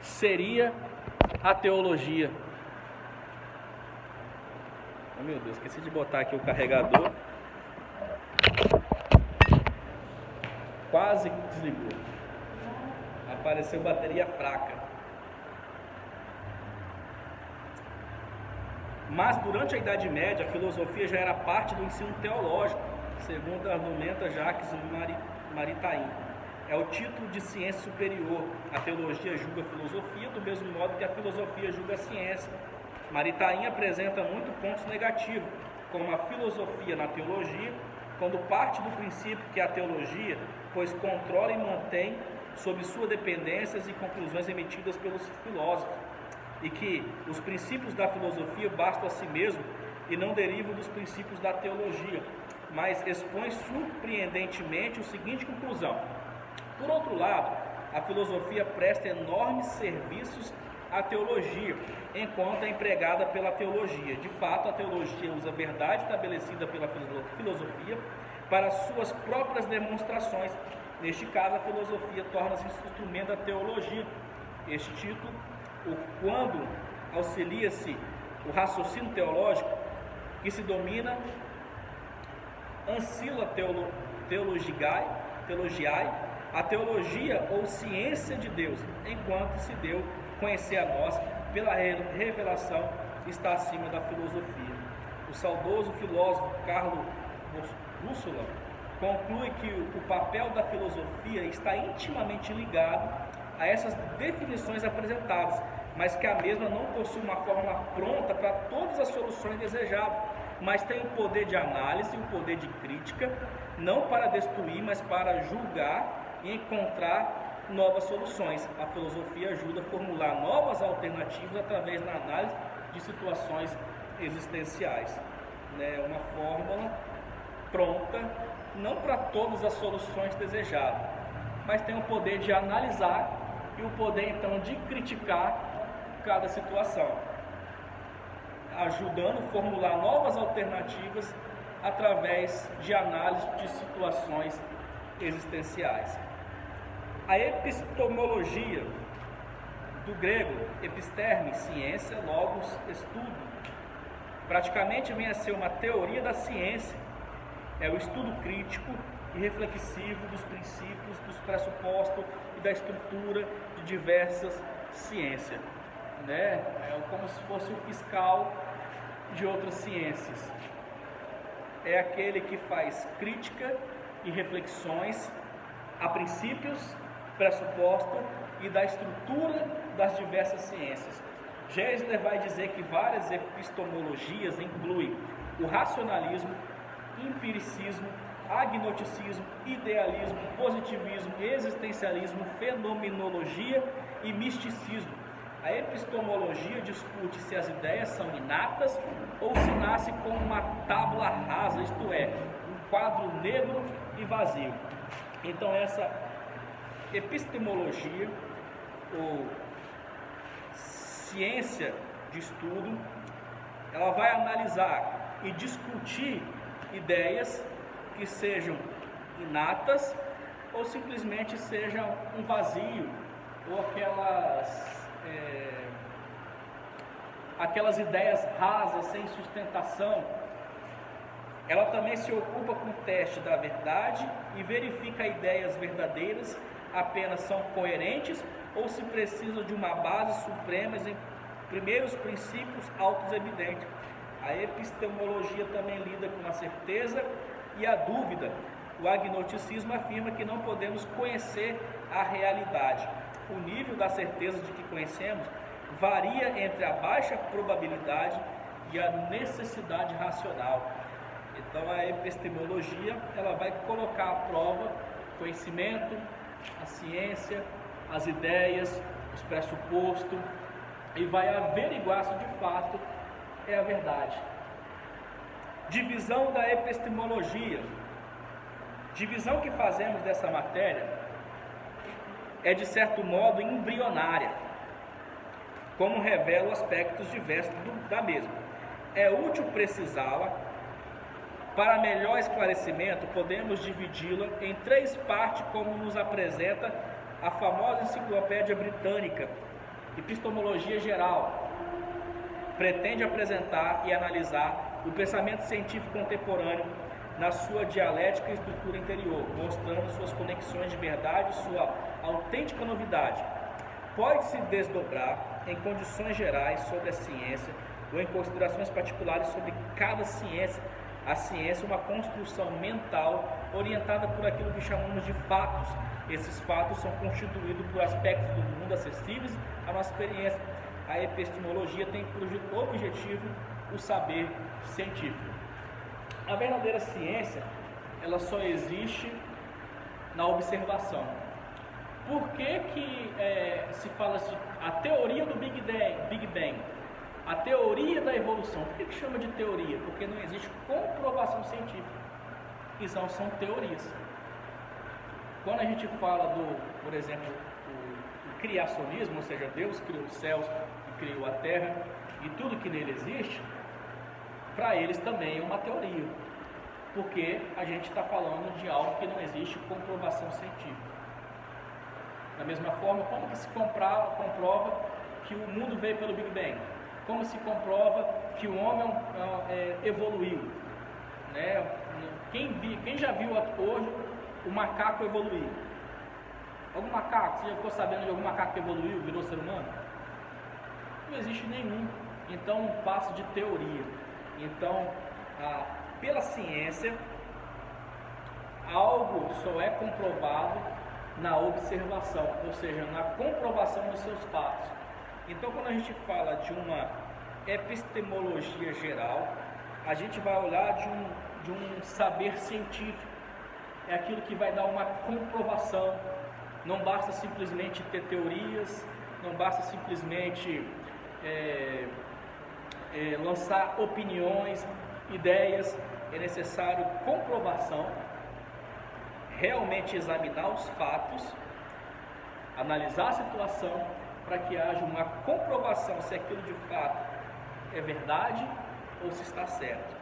[SPEAKER 1] seria a teologia. Oh, meu Deus, esqueci de botar aqui o carregador. Quase desligou. Apareceu bateria fraca. Mas durante a Idade Média, a filosofia já era parte do ensino teológico, segundo argumenta Jacques Maritain. É o título de ciência superior. A teologia julga a filosofia do mesmo modo que a filosofia julga a ciência. Maritain apresenta muitos pontos negativos, como a filosofia na teologia, quando parte do princípio que a teologia, pois controla e mantém sob suas dependências e conclusões emitidas pelos filósofos, e que os princípios da filosofia bastam a si mesmo e não derivam dos princípios da teologia, mas expõe surpreendentemente a seguinte conclusão: por outro lado, a filosofia presta enormes serviços à teologia, enquanto é empregada pela teologia. De fato, a teologia usa a verdade estabelecida pela filosofia para suas próprias demonstrações. Neste caso, a filosofia torna-se instrumento da teologia. Este título, quando auxilia-se o raciocínio teológico, que se domina ancilla teologiae, a teologia ou ciência de Deus, enquanto se deu conhecer a nós pela revelação, está acima da filosofia. O saudoso filósofo Carlo Bússola conclui que o papel da filosofia está intimamente ligado a essas definições apresentadas, mas que a mesma não possui uma fórmula pronta para todas as soluções desejadas, mas tem o poder de análise, o poder de crítica, não para destruir, mas para julgar e encontrar novas soluções. A filosofia ajuda a formular novas alternativas através da análise de situações existenciais. Uma fórmula pronta, não para todas as soluções desejadas, mas tem o poder de analisar e o poder então de criticar cada situação, ajudando a formular novas alternativas através de análise de situações existenciais. A epistemologia do grego episterme, ciência, logos, estudo. Praticamente vem a ser uma teoria da ciência, é o estudo crítico e reflexivo dos princípios, dos pressupostos e da estrutura de diversas ciências, né? É como se fosse o fiscal de outras ciências. É aquele que faz crítica e reflexões a princípios, pressupostos e da estrutura das diversas ciências. Gessler vai dizer que várias epistemologias incluem o racionalismo, empiricismo, agnosticismo, idealismo, positivismo, existencialismo, fenomenologia e misticismo. A epistemologia discute se as ideias são inatas ou se nasce como uma tábula rasa, isto é, um quadro negro e vazio. Então essa epistemologia ou ciência de estudo, ela vai analisar e discutir ideias que sejam inatas ou simplesmente sejam um vazio ou aquelas ideias rasas, sem sustentação. Ela também se ocupa com o teste da verdade e verifica ideias verdadeiras apenas são coerentes ou se precisam de uma base suprema em primeiros princípios autos evidentes. A epistemologia também lida com a certeza e a dúvida. O agnosticismo afirma que não podemos conhecer a realidade. O nível da certeza de que conhecemos varia entre a baixa probabilidade e a necessidade racional. Então a epistemologia, ela vai colocar à prova o conhecimento, a ciência, as ideias, os pressupostos e vai averiguar se de fato é a verdade. Divisão da epistemologia. Divisão que fazemos dessa matéria é de certo modo embrionária, como revelam aspectos diversos da mesma. É útil precisá-la. Para melhor esclarecimento, podemos dividi-la em 3 partes, como nos apresenta a famosa enciclopédia britânica, Epistemologia Geral. Pretende apresentar e analisar o pensamento científico contemporâneo na sua dialética e estrutura interior, mostrando suas conexões de verdade e sua autêntica novidade. Pode-se desdobrar em condições gerais sobre a ciência ou em considerações particulares sobre cada ciência. A ciência é uma construção mental orientada por aquilo que chamamos de fatos. Esses fatos são constituídos por aspectos do mundo acessíveis à nossa experiência. A epistemologia tem por objetivo o saber científico. A verdadeira ciência, ela só existe na observação. Por que se fala assim, a teoria do Big Bang? A teoria da evolução. Por que chama de teoria? Porque não existe comprovação científica. Então são teorias. Quando a gente fala por exemplo, o criacionismo, ou seja, Deus criou os céus e criou a terra e tudo que nele existe, para eles também é uma teoria. Porque a gente está falando de algo que não existe comprovação científica. Da mesma forma, como que se comprova que o mundo veio pelo Big Bang? Como se comprova que o homem evoluiu? Né? Quem já viu hoje o macaco evoluir? Algum macaco? Você já ficou sabendo de algum macaco que evoluiu, virou ser humano? Não existe nenhum. Então, um passo de teoria. Então, pela ciência, algo só é comprovado na observação, ou seja, na comprovação dos seus fatos. Então, quando a gente fala de uma epistemologia geral, a gente vai olhar de um saber científico. É aquilo que vai dar uma comprovação. Não basta simplesmente ter teorias, não basta simplesmente lançar opiniões, ideias. É necessário comprovação, realmente examinar os fatos, analisar a situação, para que haja uma comprovação se aquilo de fato é verdade ou se está certo.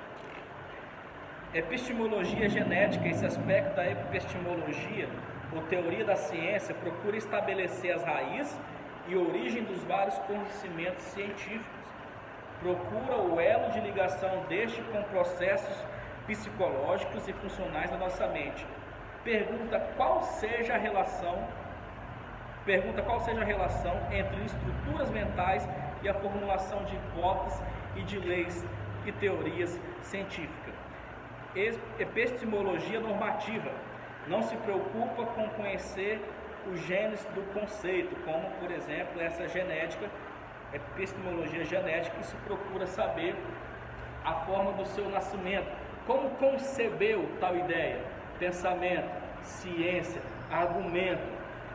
[SPEAKER 1] Epistemologia genética, esse aspecto da epistemologia ou teoria da ciência, procura estabelecer as raízes e origem dos vários conhecimentos científicos. Procura o elo de ligação deste com processos psicológicos e funcionais da nossa mente. Pergunta qual seja a relação entre estruturas mentais e a formulação de hipóteses e de leis e teorias científicas. Epistemologia normativa não se preocupa com conhecer os genes do conceito, como, por exemplo, essa genética, epistemologia genética, que se procura saber a forma do seu nascimento, como concebeu tal ideia, pensamento, ciência, argumento,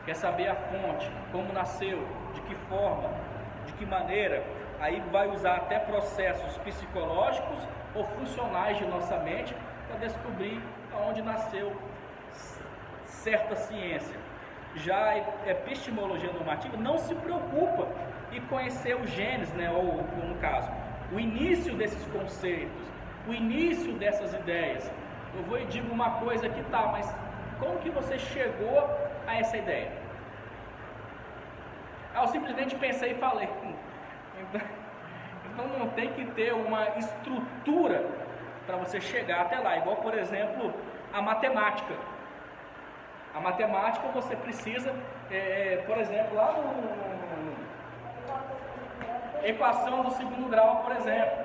[SPEAKER 1] quer saber a fonte, como nasceu, de que forma, de que maneira. Aí vai usar até processos psicológicos ou funcionais de nossa mente para descobrir aonde nasceu certa ciência. Já a epistemologia normativa não se preocupa em conhecer os genes, né, ou no caso, o início desses conceitos, o início dessas ideias. Eu vou e digo uma coisa aqui, tá, mas como que você chegou a essa ideia? Eu simplesmente pensei e falei. Então não tem que ter uma estrutura para você chegar até lá, igual, por exemplo, a matemática. A matemática você precisa, por exemplo, lá no equação do segundo grau, por exemplo.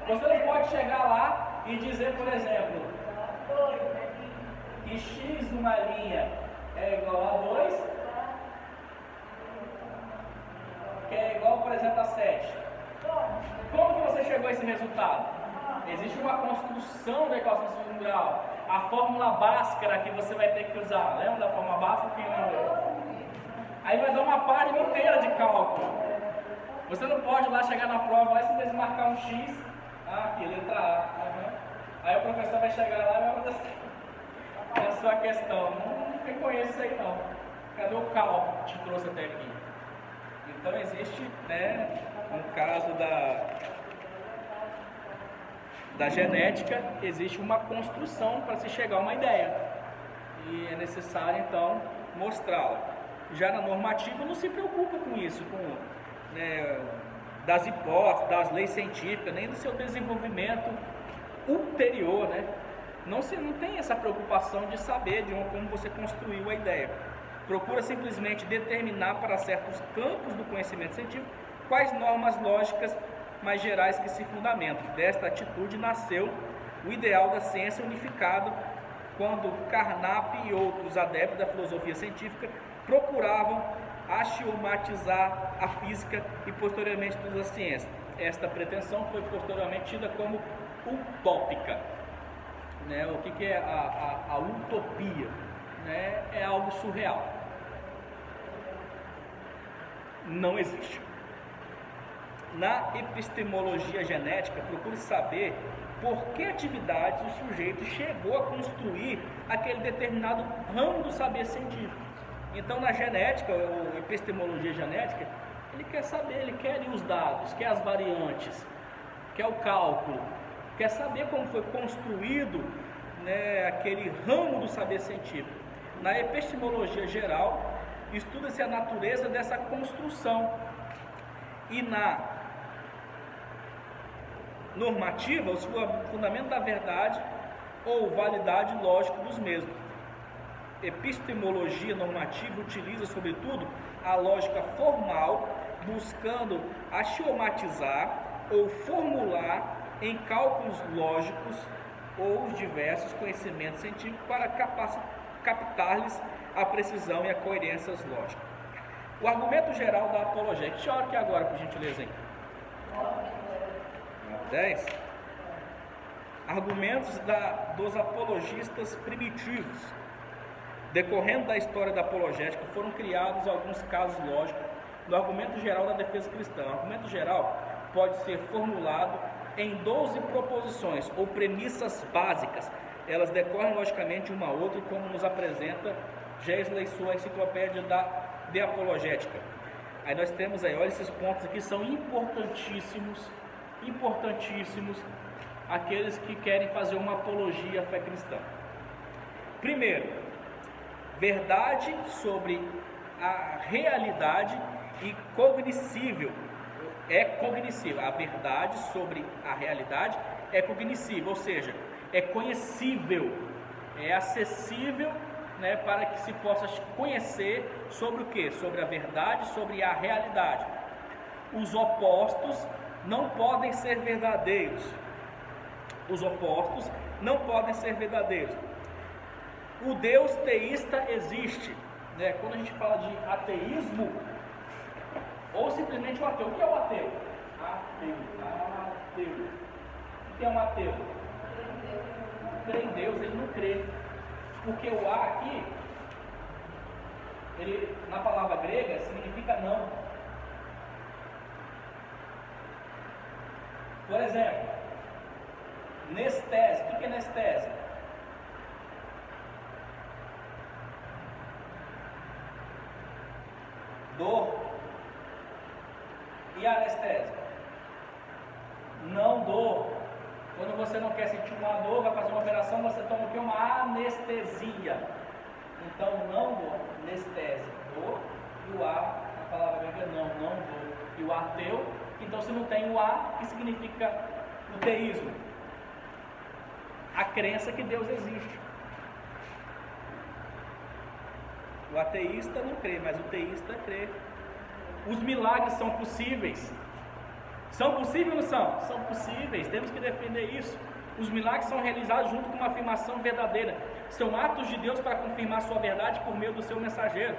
[SPEAKER 1] Você não pode chegar lá e dizer, por exemplo, que x numa linha é igual a 2, que é igual, por exemplo, a 7. Como que você chegou a esse resultado? Existe uma construção da equação do segundo grau. A fórmula Bhaskara que você vai ter que usar. Lembra da fórmula Bhaskara? Quem lembra? Aí vai dar uma página inteira de cálculo. Você não pode lá chegar na prova, vai simplesmente marcar um X. Aqui, letra A. Uhum. Aí o professor vai chegar lá e vai fazer assim. É a sua questão. Não reconheço isso aí não. Cadê o cálculo que te trouxe até aqui? Então existe, né, no caso da genética, existe uma construção para se chegar a uma ideia. E é necessário, então, mostrá-la. Já na normativa, não se preocupa com isso, das hipóteses, das leis científicas, nem do seu desenvolvimento ulterior, né? Não tem essa preocupação de saber como você construiu a ideia. Procura simplesmente determinar para certos campos do conhecimento científico quais normas lógicas mais gerais que se fundamentam. Desta atitude nasceu o ideal da ciência unificado, quando Carnap e outros adeptos da filosofia científica procuravam axiomatizar a física e posteriormente todas as ciências. Esta pretensão foi posteriormente tida como utópica. Né? O que é a utopia? Né? É algo surreal. Não existe. Na epistemologia genética, procure saber por que atividades o sujeito chegou a construir aquele determinado ramo do saber científico. Então, na genética, ou epistemologia genética, ele quer saber, ele quer os dados, quer as variantes, quer o cálculo, quer saber como foi construído, né, aquele ramo do saber científico. Na epistemologia geral, estuda-se a natureza dessa construção, e na normativa, o fundamento da verdade ou validade lógica dos mesmos. Epistemologia normativa utiliza, sobretudo, a lógica formal, buscando axiomatizar ou formular em cálculos lógicos ou os diversos conhecimentos científicos para captar-lhes a precisão e a coerência lógica. O argumento geral da apologética. Deixa eu olhar aqui agora, por gentileza, hein? 10. Argumentos dos apologistas primitivos. Decorrendo da história da apologética, foram criados alguns casos lógicos do argumento geral da defesa cristã. O argumento geral pode ser formulado em 12 proposições ou premissas básicas. Elas decorrem logicamente uma a outra, como nos apresenta Geisler em sua enciclopédia de apologética. Aí nós temos aí, olha, esses pontos aqui são importantíssimos, aqueles que querem fazer uma apologia à fé cristã. Primeiro, verdade sobre a realidade e cognoscível. É cognoscível. A verdade sobre a realidade é cognoscível, ou seja, é conhecível, é acessível, né, para que se possa conhecer sobre o que? Sobre a verdade, sobre a realidade. Os opostos não podem ser verdadeiros. Os opostos não podem ser verdadeiros. O Deus teísta existe, né? Quando a gente fala de ateísmo, ou simplesmente o ateu. O que é o ateu? Ateu. O que é um ateu? Crê em Deus, ele não crê. Porque o a aqui, ele, na palavra grega, significa não. Por exemplo, nestese. O que é nestese? Dor. E anestésia? Não dor. Quando você não quer sentir uma dor, vai fazer uma operação, você toma o que? Uma anestesia. Então, não dor, anestesia, dor, e o a, a palavra grega não dor. E o ateu, então se não tem o a, que significa o teísmo? A crença que Deus existe. O ateísta não crê, mas o teísta crê. Os milagres são possíveis. São possíveis ou não são? São possíveis, temos que defender isso. Os milagres são realizados junto com uma afirmação verdadeira. São atos de Deus para confirmar sua verdade por meio do seu mensageiro.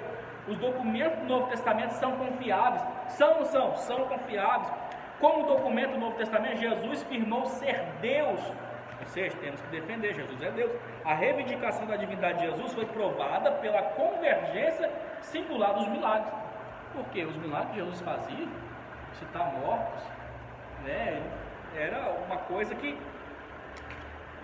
[SPEAKER 1] Os documentos do Novo Testamento são confiáveis. São ou não são? São confiáveis. Como documento do Novo Testamento, Jesus firmou ser Deus. Ou seja, temos que defender, Jesus é Deus. A reivindicação da divindade de Jesus foi provada pela convergência singular dos milagres. Porque os milagres que Jesus fazia, citar mortos, né, era uma coisa que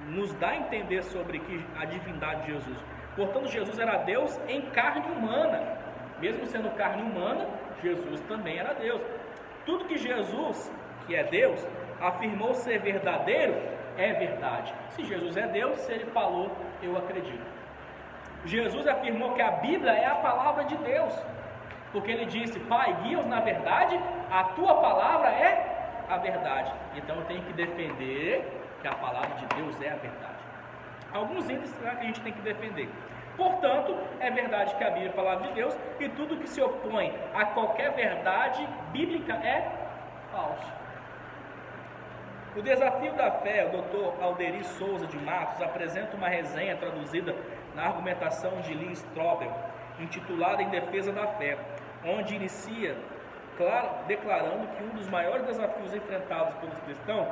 [SPEAKER 1] nos dá a entender sobre a divindade de Jesus. Portanto, Jesus era Deus em carne humana. Mesmo sendo carne humana, Jesus também era Deus. Tudo que Jesus, que é Deus, afirmou ser verdadeiro, é verdade. Se Jesus é Deus, se Ele falou, eu acredito. Jesus afirmou que a Bíblia é a palavra de Deus, porque Ele disse: Pai, guia-os na verdade, a Tua palavra é a verdade. Então eu tenho que defender que a palavra de Deus é a verdade. Alguns itens que a gente tem que defender. Portanto, é verdade que a Bíblia é a palavra de Deus, e tudo que se opõe a qualquer verdade bíblica é falso. O Desafio da Fé, o Dr. Alderi Souza de Matos, apresenta uma resenha traduzida na argumentação de Lee Strobel, intitulada Em Defesa da Fé, onde inicia declarando que um dos maiores desafios enfrentados pelos cristãos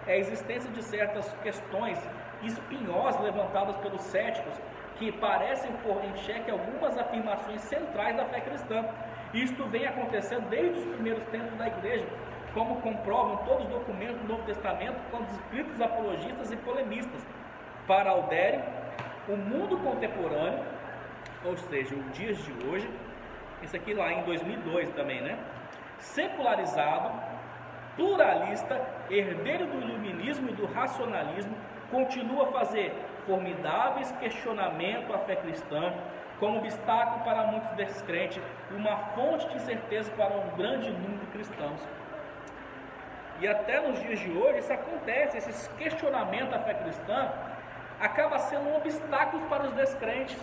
[SPEAKER 1] é a existência de certas questões espinhosas levantadas pelos céticos que parecem pôr em xeque algumas afirmações centrais da fé cristã. Isto vem acontecendo desde os primeiros tempos da igreja, como comprovam todos os documentos do Novo Testamento com os escritos apologistas e polemistas. Para Alderi, o mundo contemporâneo, ou seja, os dias de hoje, isso aqui lá em 2002 também, né? Secularizado, pluralista, herdeiro do iluminismo e do racionalismo, continua a fazer formidáveis questionamentos à fé cristã, como obstáculo para muitos descrentes e uma fonte de incerteza para um grande número de cristãos. E até nos dias de hoje isso acontece, esses questionamentos à fé cristã acaba sendo um obstáculo para os descrentes.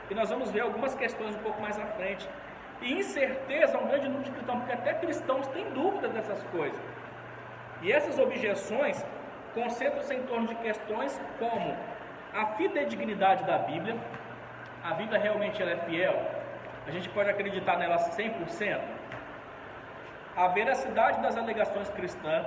[SPEAKER 1] E nós vamos ver algumas questões um pouco mais à frente. E incerteza a um grande número de cristãos, porque até cristãos têm dúvida dessas coisas. E essas objeções concentram-se em torno de questões como a fidedignidade da Bíblia. A Bíblia realmente ela é fiel? A gente pode acreditar nela 100%? A veracidade das alegações cristãs,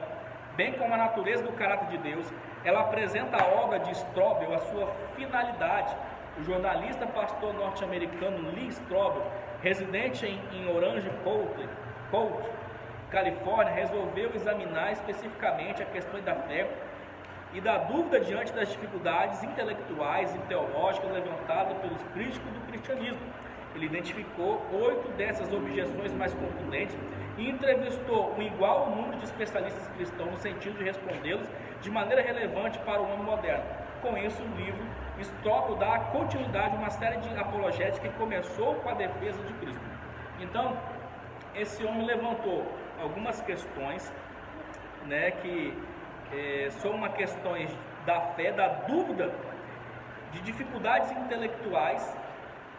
[SPEAKER 1] bem como a natureza do caráter de Deus, ela apresenta a obra de Strobel, a sua finalidade. O jornalista pastor norte-americano Lee Strobel, residente em Orange County, Califórnia, resolveu examinar especificamente a questão da fé e da dúvida diante das dificuldades intelectuais e teológicas levantadas pelos críticos do cristianismo. Ele identificou 8 dessas objeções mais contundentes e entrevistou um igual número de especialistas cristãos no sentido de respondê-los de maneira relevante para o homem moderno. Com isso, o livro Strobel dá continuidade a uma série de apologéticas que começou com a defesa de Cristo. Então, esse homem levantou algumas questões, né, que são uma questões da fé, da dúvida, de dificuldades intelectuais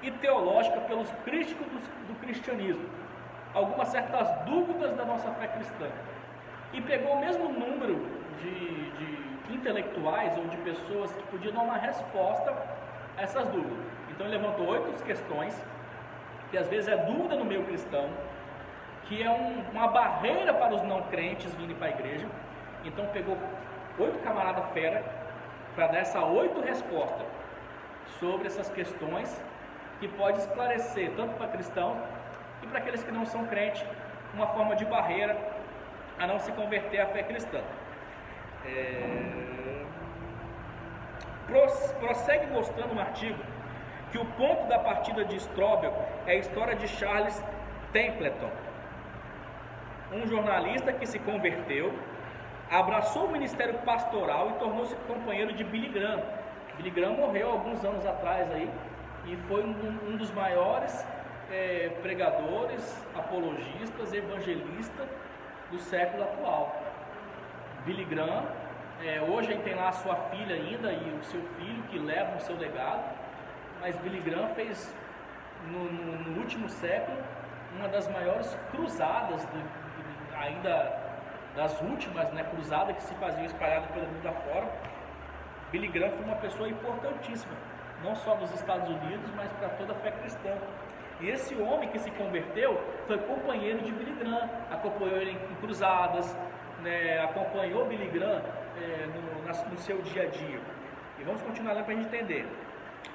[SPEAKER 1] e teológicas pelos críticos do cristianismo, algumas certas dúvidas da nossa fé cristã, e pegou o mesmo número de intelectuais ou de pessoas que podiam dar uma resposta a essas dúvidas. Então ele levantou 8 questões, que às vezes é dúvida no meio cristão, que é uma barreira para os não crentes virem para a igreja. Então pegou 8 camaradas fera para dar essas 8 respostas sobre essas questões, que pode esclarecer tanto para cristãos e para aqueles que não são crentes, uma forma de barreira a não se converter à fé cristã. Prossegue mostrando no artigo que o ponto da partida de Strobel é a história de Charles Templeton, um jornalista que se converteu, abraçou o ministério pastoral e tornou-se companheiro de Billy Graham. Billy Graham morreu alguns anos atrás aí, e foi um dos maiores pregadores, apologistas, evangelistas do século atual. Billy Graham, hoje ele tem lá a sua filha ainda e o seu filho que levam o seu legado, mas Billy Graham fez no último século uma das maiores cruzadas, ainda das últimas, né, cruzadas que se faziam espalhadas pelo mundo afora. Billy Graham foi uma pessoa importantíssima, não só nos Estados Unidos, mas para toda a fé cristã. E esse homem que se converteu foi companheiro de Billy Graham, acompanhou ele em cruzadas, né, acompanhou Billy Graham no seu dia a dia. E vamos continuar lá para a gente entender.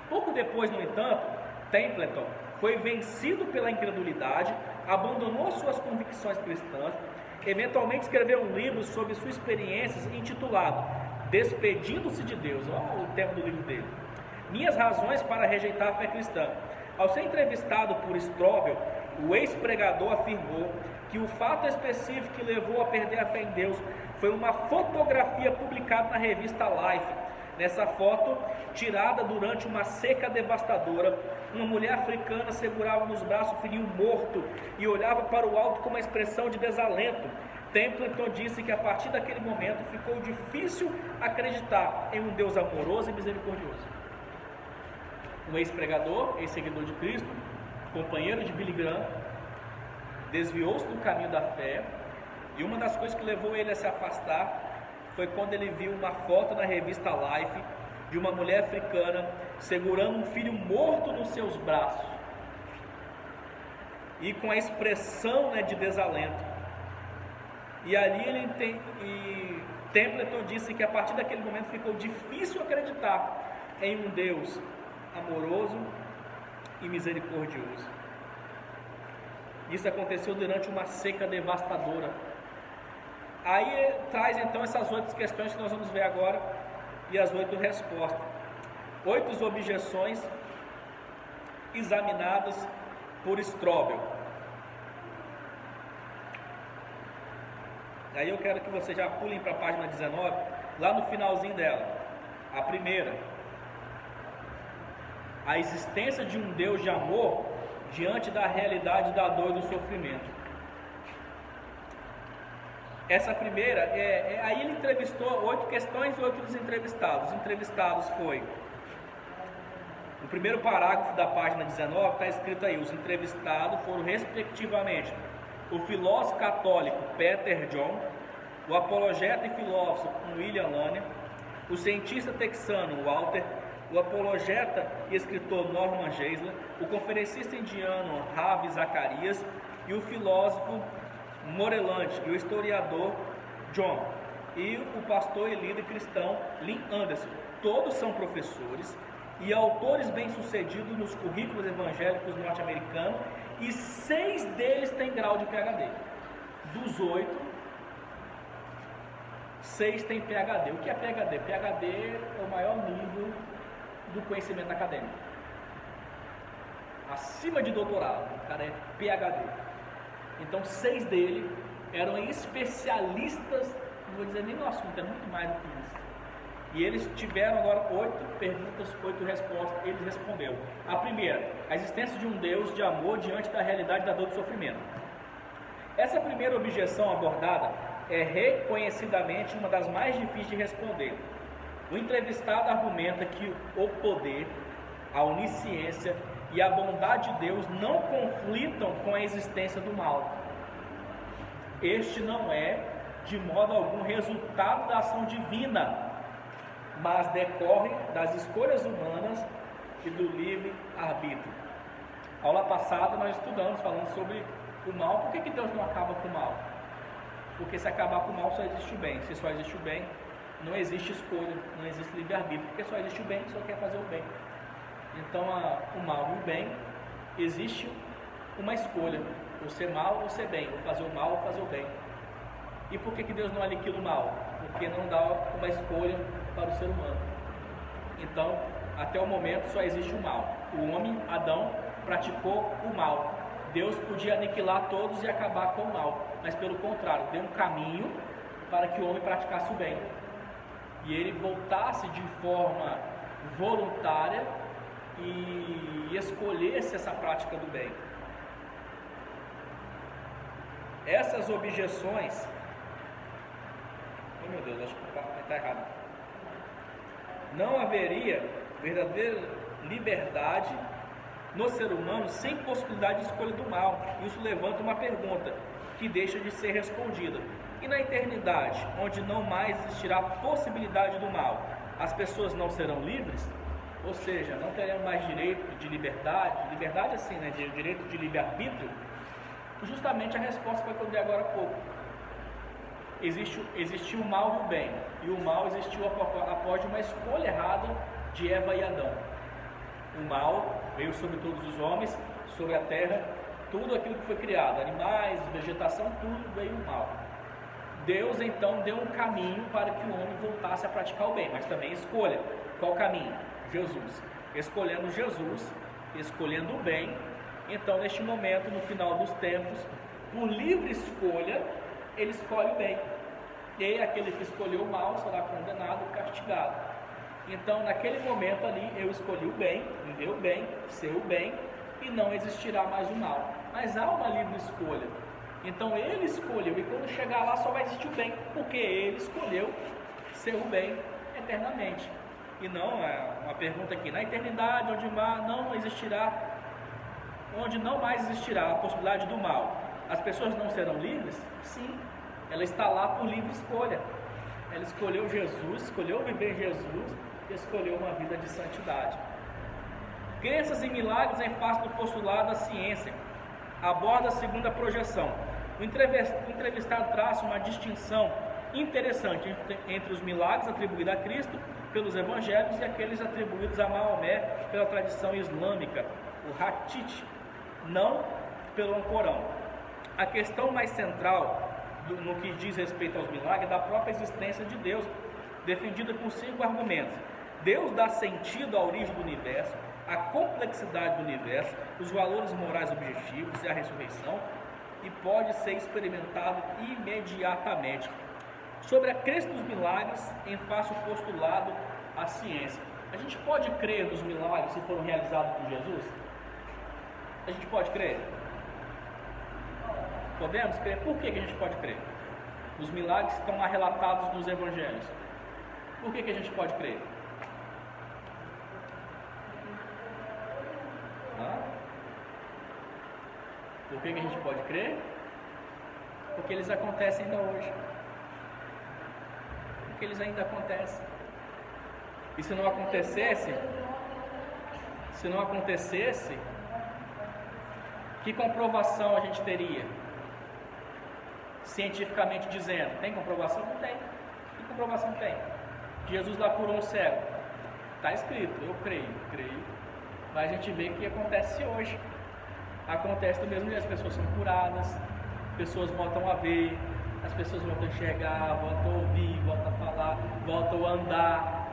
[SPEAKER 1] Pouco depois, no entanto, Templeton foi vencido pela incredulidade, abandonou suas convicções cristãs, eventualmente escreveu um livro sobre suas experiências intitulado Despedindo-se de Deus. Olha o tema do livro dele. Minhas razões para rejeitar a fé cristã. Ao ser entrevistado por Strobel, o ex-pregador afirmou que o fato específico que levou a perder a fé em Deus foi uma fotografia publicada na revista Life. Nessa foto, tirada durante uma seca devastadora, uma mulher africana segurava nos braços um filhinho morto e olhava para o alto com uma expressão de desalento. Templeton disse que a partir daquele momento ficou difícil acreditar em um Deus amoroso e misericordioso. Um ex-pregador, ex-seguidor de Cristo, companheiro de Billy Graham, desviou-se do caminho da fé, e uma das coisas que levou ele a se afastar foi quando ele viu uma foto na revista Life de uma mulher africana segurando um filho morto nos seus braços e com a expressão, né, de desalento. E ali Templeton disse que a partir daquele momento ficou difícil acreditar em um Deus amoroso e misericordioso. Isso aconteceu durante uma seca devastadora. Aí traz então essas 8 questões que nós vamos ver agora e as 8 respostas. 8 objeções examinadas por Strobel. Aí eu quero que vocês já pulem para a página 19, lá no finalzinho dela. A primeira: a existência de um Deus de amor diante da realidade da dor e do sofrimento. Essa primeira, aí ele entrevistou 8 questões e 8 entrevistados. Os entrevistados foi, no primeiro parágrafo da página 19, está escrito aí: os entrevistados foram respectivamente o filósofo católico Peter John, o apologeta e filósofo William Lane, o cientista texano Walter, o apologeta e escritor Norman Geisler, o conferencista indiano Ravi Zacharias e o filósofo Moreland e o historiador John e o pastor e líder cristão Lynn Anderson. Todos são professores e autores bem-sucedidos nos currículos evangélicos norte-americanos, e 6 deles têm grau de PhD. Dos 8, 6 têm PhD. O que é PhD? PhD é o maior nível do conhecimento acadêmico, acima de doutorado. O cara é PhD. Então 6 dele eram especialistas, não vou dizer nem no assunto, é muito mais do que isso, E eles tiveram agora 8 perguntas, 8 respostas. Eles responderam. A primeira, a existência de um Deus de amor diante da realidade da dor e do sofrimento. Essa primeira objeção abordada é reconhecidamente uma das mais difíceis de responder. O entrevistado argumenta que o poder, a onisciência e a bondade de Deus não conflitam com a existência do mal. Este não é, de modo algum, resultado da ação divina, mas decorre das escolhas humanas e do livre-arbítrio. Aula passada nós estudamos falando sobre o mal. Por que Deus não acaba com o mal? Porque se acabar com o mal só existe o bem. Se só existe o bem, não existe escolha, não existe livre-arbítrio, porque só existe o bem, só quer fazer o bem. Então o mal e o bem, existe uma escolha, ou ser mal ou ser bem, ou fazer o mal ou fazer o bem. E por que Deus não aniquila o mal? Porque não dá uma escolha para o ser humano. Então, até o momento só existe o mal. O homem, Adão, praticou o mal. Deus podia aniquilar todos e acabar com o mal, mas pelo contrário, deu um caminho para que o homem praticasse o bem. E ele voltasse de forma voluntária e escolhesse essa prática do bem. Essas objeções... Oh meu Deus, acho que está errado. Não haveria verdadeira liberdade no ser humano sem possibilidade de escolha do mal. Isso levanta uma pergunta que deixa de ser respondida. E na eternidade, onde não mais existirá possibilidade do mal, as pessoas não serão livres? Ou seja, não terão mais direito de liberdade assim, né, de direito de livre-arbítrio? Justamente a resposta foi que eu dei agora há pouco. Existiu o mal e o bem, e o mal existiu após uma escolha errada de Eva e Adão. O mal veio sobre todos os homens, sobre a terra, tudo aquilo que foi criado, animais, vegetação, tudo veio o mal. Deus então deu um caminho para que o homem voltasse a praticar o bem, mas também escolha. Qual caminho? Jesus. Escolhendo Jesus, escolhendo o bem, então neste momento, no final dos tempos, por livre escolha, ele escolhe o bem. E aquele que escolheu o mal será condenado e castigado. Então, naquele momento ali, eu escolhi o bem, viver o bem, ser o bem, e não existirá mais o mal. Mas há uma livre escolha. Então, ele escolheu, e quando chegar lá só vai existir o bem, porque ele escolheu ser o bem eternamente. E não, é uma pergunta aqui, na eternidade, onde não mais existirá a possibilidade do mal, as pessoas não serão livres? Sim, ela está lá por livre escolha. Ela escolheu Jesus, escolheu viver Jesus, e escolheu uma vida de santidade. Crenças em milagres em face do postulado da ciência. Aborda a segunda projeção. O entrevistado traça uma distinção interessante entre os milagres atribuídos a Cristo pelos evangelhos e aqueles atribuídos a Maomé pela tradição islâmica, o Hadith, não pelo Alcorão. A questão mais central no que diz respeito aos milagres é da própria existência de Deus, defendida por 5 argumentos. Deus dá sentido à origem do universo, à complexidade do universo, os valores morais objetivos e a ressurreição, e pode ser experimentado imediatamente. Sobre a crença dos milagres, em face o postulado à ciência. A gente pode crer nos milagres se foram realizados por Jesus? A gente pode crer? Podemos crer? Por que a gente pode crer? Os milagres estão lá relatados nos evangelhos. Por que a gente pode crer? Por que a gente pode crer? Porque eles acontecem ainda hoje. Porque eles ainda acontecem. E se não acontecesse, que comprovação a gente teria? Cientificamente dizendo, tem comprovação? Não tem. Que comprovação tem? Jesus lá curou um cego. Está escrito, eu creio. Mas a gente vê que acontece hoje. Acontece do mesmo jeito, as pessoas são curadas, pessoas voltam a ver, as pessoas voltam a enxergar, voltam a ouvir, voltam a falar, voltam a andar.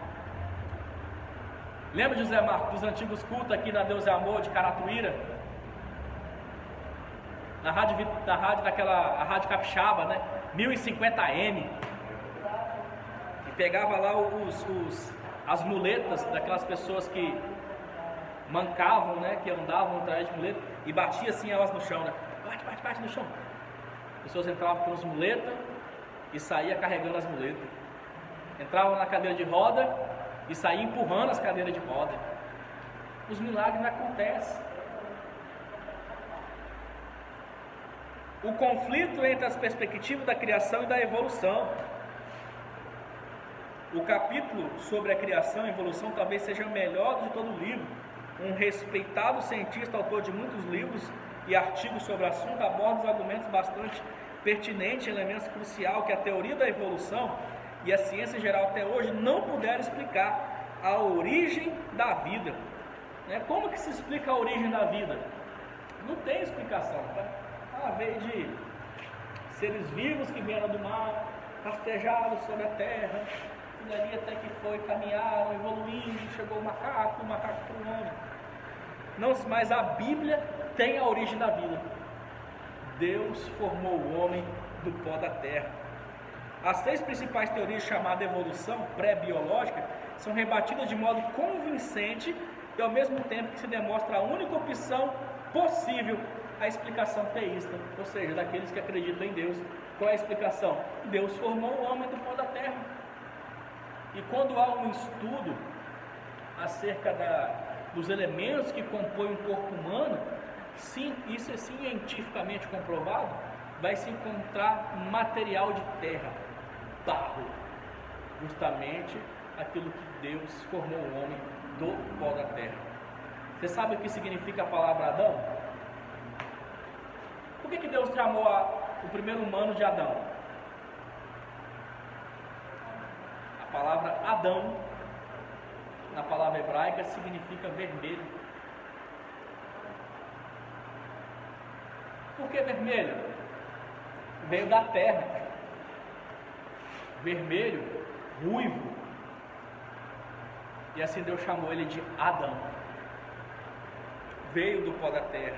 [SPEAKER 1] Lembra, José Marcos, dos antigos cultos aqui na Deus é Amor de Caratuíra? Na rádio a Rádio Capixaba, né? 1050M. pegava lá as muletas daquelas pessoas que mancavam, né, que andavam atrás de muleta, e batia assim elas no chão, né? Bate no chão. As pessoas entravam com as muletas e saía carregando as muletas. Entravam na cadeira de roda e saía empurrando as cadeiras de roda. Os milagres não acontecem. O conflito entre as perspectivas da criação e da evolução. O capítulo sobre a criação e evolução talvez seja o melhor de todo o livro. Um respeitado cientista, autor de muitos livros e artigos sobre o assunto, aborda os argumentos bastante pertinentes, elementos cruciais que a teoria da evolução e a ciência em geral até hoje não puderam explicar a origem da vida. Como que se explica a origem da vida? Não tem explicação, tá? Veio de seres vivos que vieram do mar, rastejaram sobre a terra, e dali até que foi, caminharam, evoluindo, chegou o macaco para o homem. Não, mas a Bíblia tem a origem da vida. Deus formou o homem do pó da terra. As 3 principais teorias chamadas evolução pré-biológica são rebatidas de modo convincente e ao mesmo tempo que se demonstra a única opção possível, a explicação teísta, ou seja, daqueles que acreditam em Deus. Qual é a explicação? Deus formou o homem do pó da terra. E quando há um estudo acerca dos elementos que compõem o corpo humano, sim, isso é cientificamente comprovado, vai se encontrar material de terra, barro, justamente aquilo que Deus formou o homem do pó da terra. Você sabe o que significa a palavra Adão? Por que Deus chamou o primeiro humano de Adão? A palavra Adão, na palavra hebraica, significa vermelho. Por que vermelho? Veio da terra. Vermelho, ruivo. E assim Deus chamou ele de Adão. Veio do pó da terra.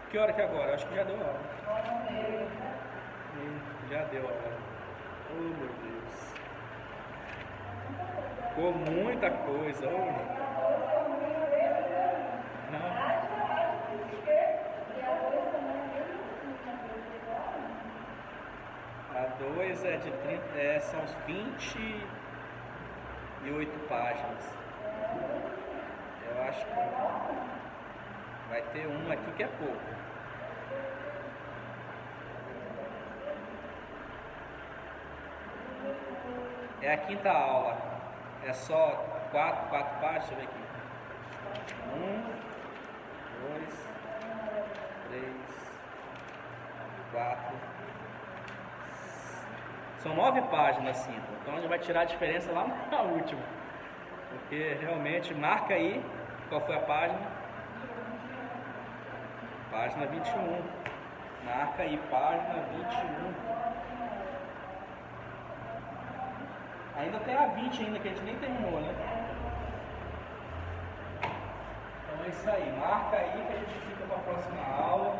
[SPEAKER 1] Que hora que é agora? Acho que já deu a hora. Já deu a hora. Oh, meu Deus. Ficou muita coisa hoje. A 2 é de 30, são 28 páginas. Eu acho que vai ter um aqui que é pouco. É a 5ª aula. É só 4 páginas. Deixa eu ver aqui. 1, 2, 3, 4. São 9 páginas, sim. Então a gente vai tirar a diferença lá na última. Porque realmente, marca aí qual foi a página. Página 21. Marca aí, página 21. Ainda tem a 20 ainda, que a gente nem terminou, né? Então é isso aí. Marca aí que a gente fica para a próxima aula.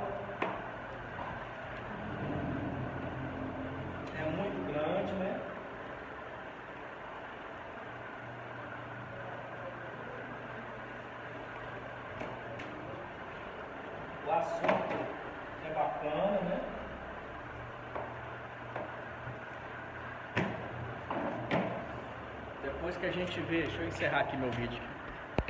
[SPEAKER 1] É muito grande, né? O assunto é bacana, né? Depois que a gente vê, deixa eu encerrar aqui meu vídeo.